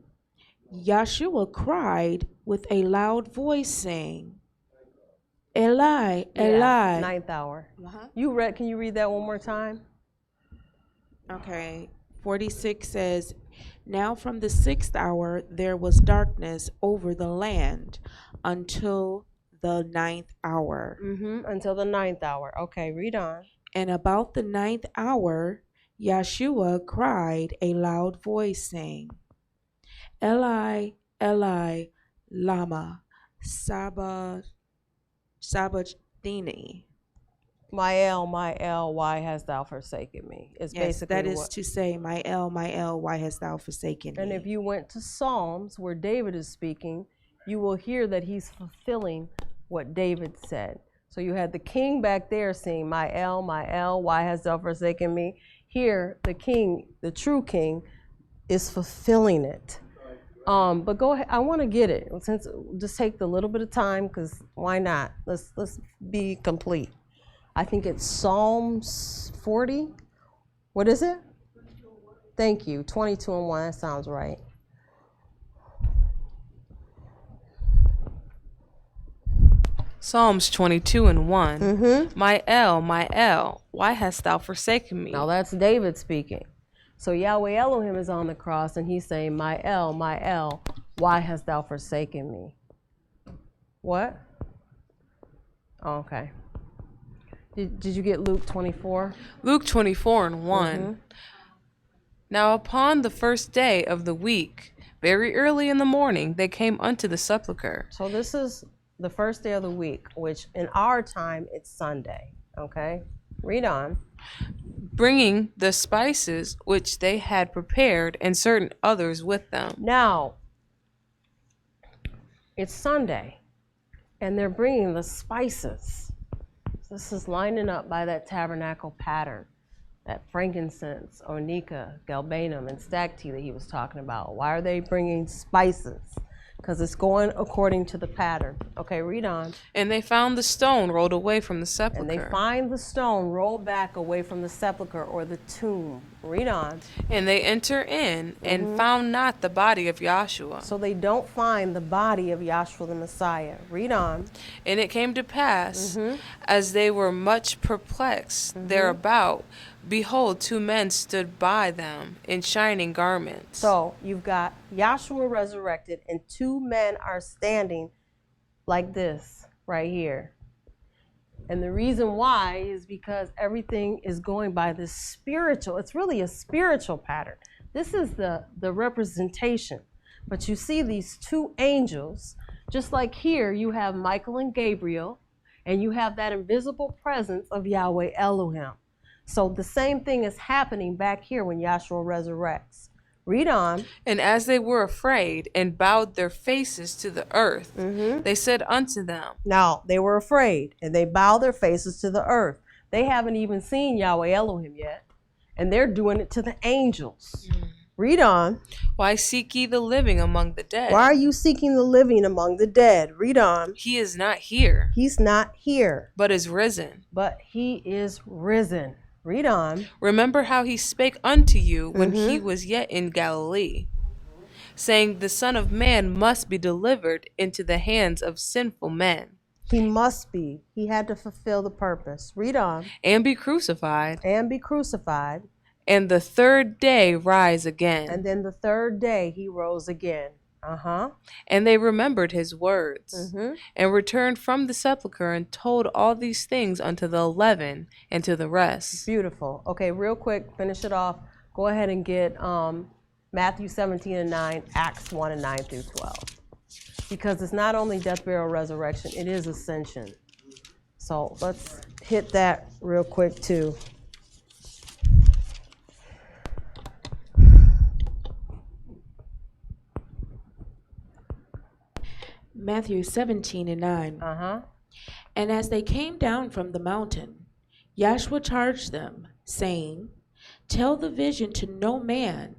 Yahshua cried with a loud voice, saying, Eli, Eli. 9th hour. Uh-huh. Can you read that one more time? Okay. 46 says, Now from the 6th hour there was darkness over the land until the 9th hour. Mm-hmm. Until the 9th hour. Okay, read on. And about the 9th hour, Yahshua cried a loud voice, saying, Eli, Eli, lama sabachthani. My El, why hast thou forsaken me? It's Yes, basically that is to say, my El, why hast thou forsaken me? And if you went to Psalms, where David is speaking, you will hear that he's fulfilling what David said. So you had the king back there saying, my El, why hast thou forsaken me? Here, the king, the true king, is fulfilling it. But go ahead. I want to get it. Since just take the little bit of time, because why not? Let's be complete. I think it's Psalms 40. What is it? Thank you. 22:1. That sounds right. Psalms 22:1. Mm-hmm. My El, why hast thou forsaken me? Now that's David speaking. So Yahweh Elohim is on the cross, and he's saying, my El, why hast thou forsaken me? What? Oh, okay. Did you get Luke 24? Luke 24:1. Mm-hmm. Now upon the first day of the week, very early in the morning, they came unto the sepulchre. So this is the first day of the week, which in our time, it's Sunday. Okay? Read on. Bringing the spices which they had prepared, and certain others with them. Now, it's Sunday, and they're bringing the spices. This is lining up by that tabernacle pattern, that frankincense, onycha, galbanum, and stacte that he was talking about. Why are they bringing spices? Because it's going according to the pattern. Okay, read on. And they found the stone rolled away from the sepulchre. And they find the stone rolled back away from the sepulchre or the tomb. Read on. And they enter in and found not the body of Yahshua. So they don't find the body of Yahshua the Messiah. Read on. And it came to pass, as they were much perplexed thereabout, behold, 2 men stood by them in shining garments. So you've got Yahshua resurrected, and 2 men are standing like this right here. And the reason why is because everything is going by this spiritual. It's really a spiritual pattern. This is the representation. But you see these two angels, just like here you have Michael and Gabriel, and you have that invisible presence of Yahweh Elohim. So the same thing is happening back here when Yahshua resurrects. Read on. And as they were afraid and bowed their faces to the earth, they said unto them. Now, they were afraid and they bowed their faces to the earth. They haven't even seen Yahweh Elohim yet, and they're doing it to the angels. Read on. Why seek ye the living among the dead? Why are you seeking the living among the dead? Read on. He is not here. He's not here. But is risen. But he is risen. Read on. Remember how he spake unto you when he was yet in Galilee, saying, the Son of Man must be delivered into the hands of sinful men. He must be. He had to fulfill the purpose. Read on. And be crucified. And be crucified. And the third day rise again. And then the third day he rose again. And they remembered his words, and returned from the sepulchre and told all these things unto the 11 and to the rest. Beautiful. Okay, real quick, finish it off. Go ahead and get Matthew 17 and 9, Acts 1 and 9 through 12. Because it's not only death, burial, resurrection, it is ascension. So let's hit that real quick too. Matthew 17 and 9. And as they came down from the mountain, Yahshua charged them, saying, tell the vision to no man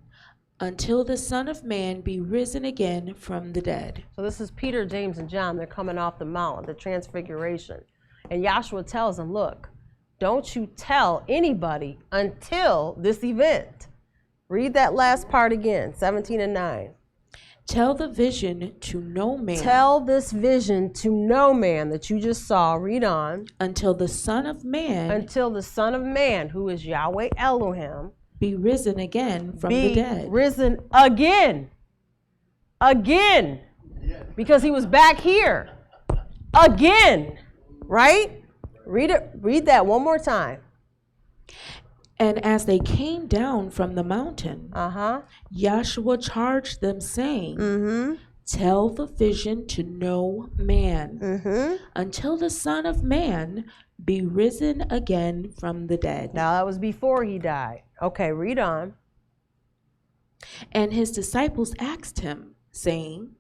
until the Son of Man be risen again from the dead. So this is Peter, James, and John. They're coming off the mountain, the transfiguration. And Yahshua tells them, look, don't you tell anybody until this event. Read that last part again, 17 and 9. Tell the vision to no man. Tell this vision to no man that you just saw. Read on. Until the Son of Man. Until the Son of Man, who is Yahweh Elohim, be risen again from the dead. Be risen again. Again. Because he was back here. Again. Right? Read it. Read that one more time. And as they came down from the mountain, Yahshua charged them, saying, tell the vision to no man until the Son of Man be risen again from the dead. Now that was before he died. Okay, read on. And his disciples asked him, saying,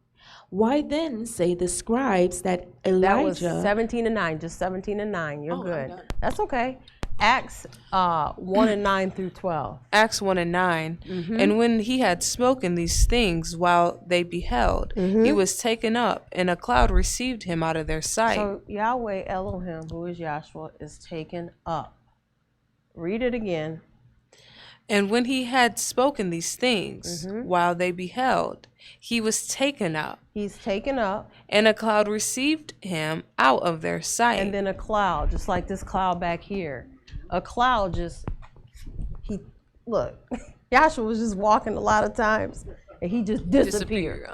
why then say the scribes that Elijah... That was 17 and 9, just 17 and 9. You're good. That's okay. Acts 1 and 9 through 12. Acts 1 and 9. And when he had spoken these things while they beheld, he was taken up, and a cloud received him out of their sight. So Yahweh Elohim, who is Yahshua, is taken up. Read it again. And when he had spoken these things while they beheld, he was taken up. He's taken up. And a cloud received him out of their sight. And then a cloud, just like this cloud back here. A cloud look, Yahshua was just walking a lot of times and he just disappeared.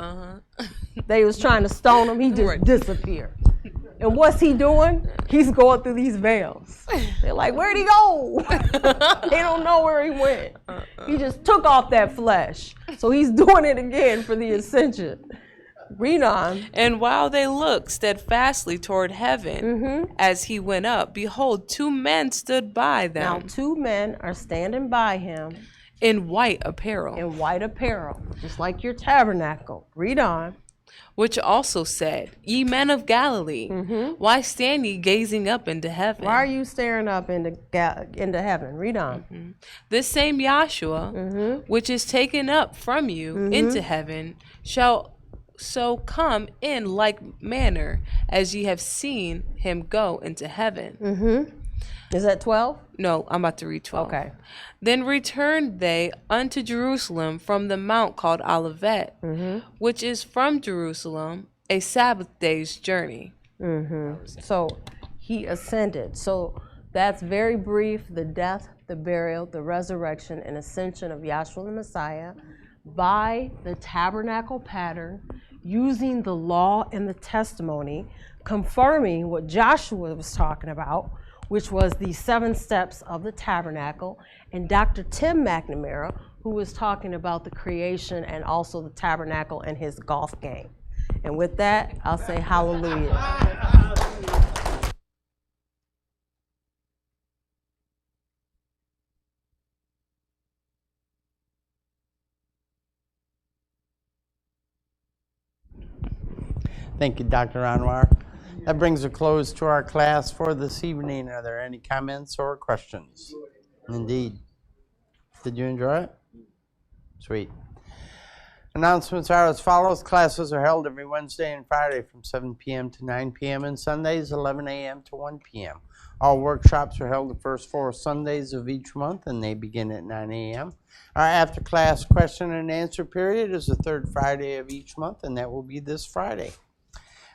They was trying to stone him, he just disappeared. And what's he doing? He's going through these veils. They're like, where'd he go? They don't know where he went. He just took off that flesh. So he's doing it again for the ascension. Read on. And while they looked steadfastly toward heaven as he went up, behold, 2 men stood by them. Now 2 men are standing by him. In white apparel. In white apparel, just like your tabernacle. Read on. Which also said, ye men of Galilee, why stand ye gazing up into heaven? Why are you staring up into heaven? Read on. This same Yahshua, which is taken up from you into heaven, shall so come in like manner as ye have seen him go into heaven. Is that 12? No, I'm about to read 12. Okay. Then returned they unto Jerusalem from the mount called Olivet, which is from Jerusalem a Sabbath day's journey. So he ascended. So that's very brief, the death, the burial, the resurrection, and ascension of Yahshua the Messiah by the tabernacle pattern, using the law and the testimony, confirming what Joshua was talking about, which was the 7 steps of the tabernacle. And Dr. Tim Mcnamara, who was talking about the creation and also the tabernacle and his golf game. And with that, I'll say hallelujah. Thank you, Dr. Anwar. That brings a close to our class for this evening. Are there any comments or questions? Indeed. Did you enjoy it? Sweet. Announcements are as follows. Classes are held every Wednesday and Friday from 7 p.m. to 9 p.m. and Sundays 11 a.m. to 1 p.m. All workshops are held the first 4 Sundays of each month, and they begin at 9 a.m. Our after-class question and answer period is the third Friday of each month, and that will be this Friday.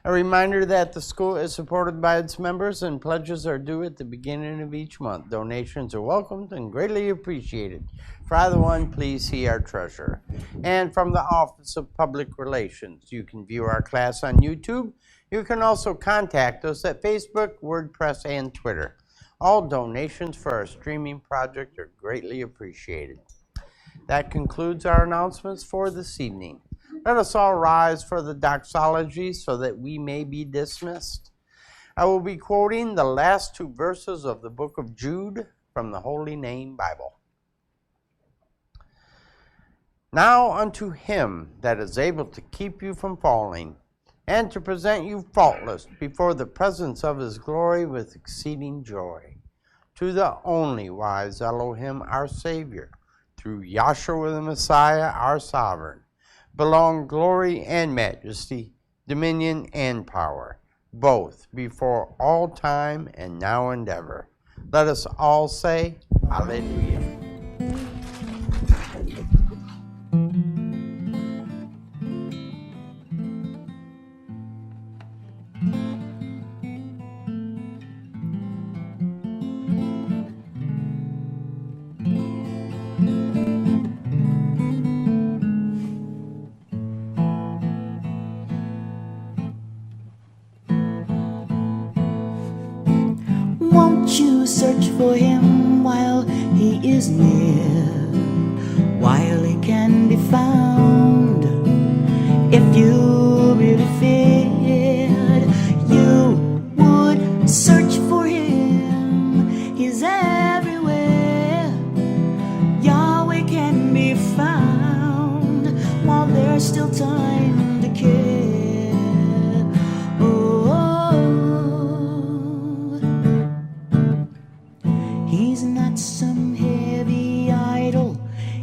A reminder that the school is supported by its members and pledges are due at the beginning of each month. Donations are welcomed and greatly appreciated. For either one, please see our treasurer. And from the Office of Public Relations, you can view our class on YouTube. You can also contact us at Facebook, WordPress, and Twitter. All donations for our streaming project are greatly appreciated. That concludes our announcements for this evening. Let us all rise for the doxology so that we may be dismissed. I will be quoting the last 2 verses of the book of Jude from the Holy Name Bible. Now unto him that is able to keep you from falling, and to present you faultless before the presence of his glory with exceeding joy, to the only wise Elohim our Savior, through Yahshua the Messiah our Sovereign, belong glory and majesty, dominion and power, both before all time and now and ever. Let us all say, Hallelujah. Won't you search for him while he is near, while he can be found? If you really feared, you would search for him. He's everywhere. Yahweh can be found while there's still time to care. He's not some heavy idol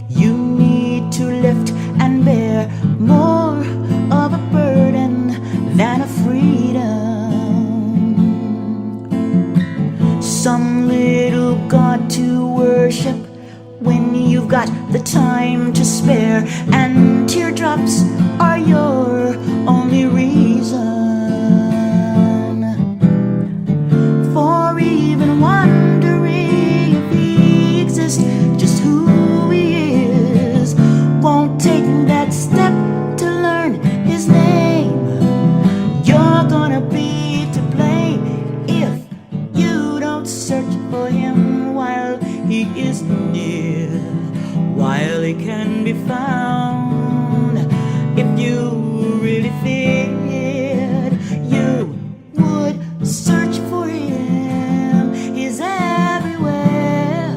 you need to lift and bear, more of a burden than a freedom. Some little God to worship when you've got the time to spare, and teardrops are your only reason for even wondering if he exists, just who he is. Won't take that step to learn his name. You're gonna be to blame if you don't search for him while he is near, while he can be found. If you really feared, you would search for him. He's everywhere.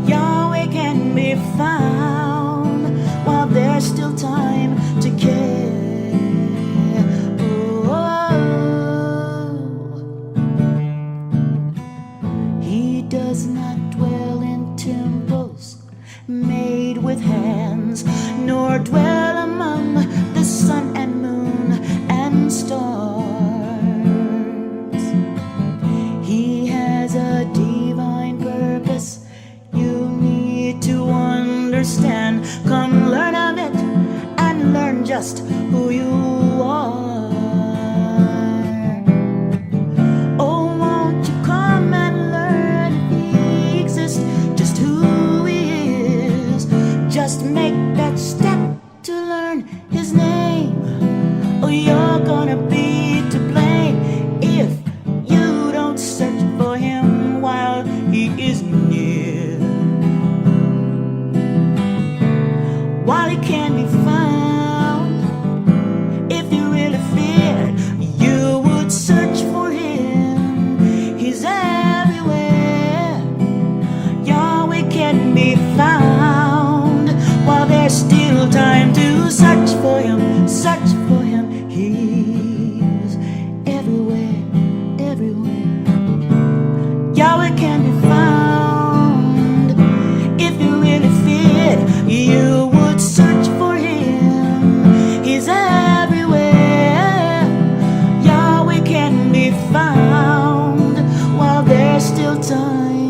Yahweh can be found while there's still time to care. He does not dwell in temples made with hands, nor dwell among the sun and moon and stars. He has a divine purpose you need to understand. Come learn of it and learn just who you are. Oh, won't you come and learn if he exists, just who he is. Just make that step to learn his name. Oh, you're gonna be to blame if you don't search for him while he is near. can be found. If you really feared, you would search for him. He's everywhere. Yahweh can be found while there's still time.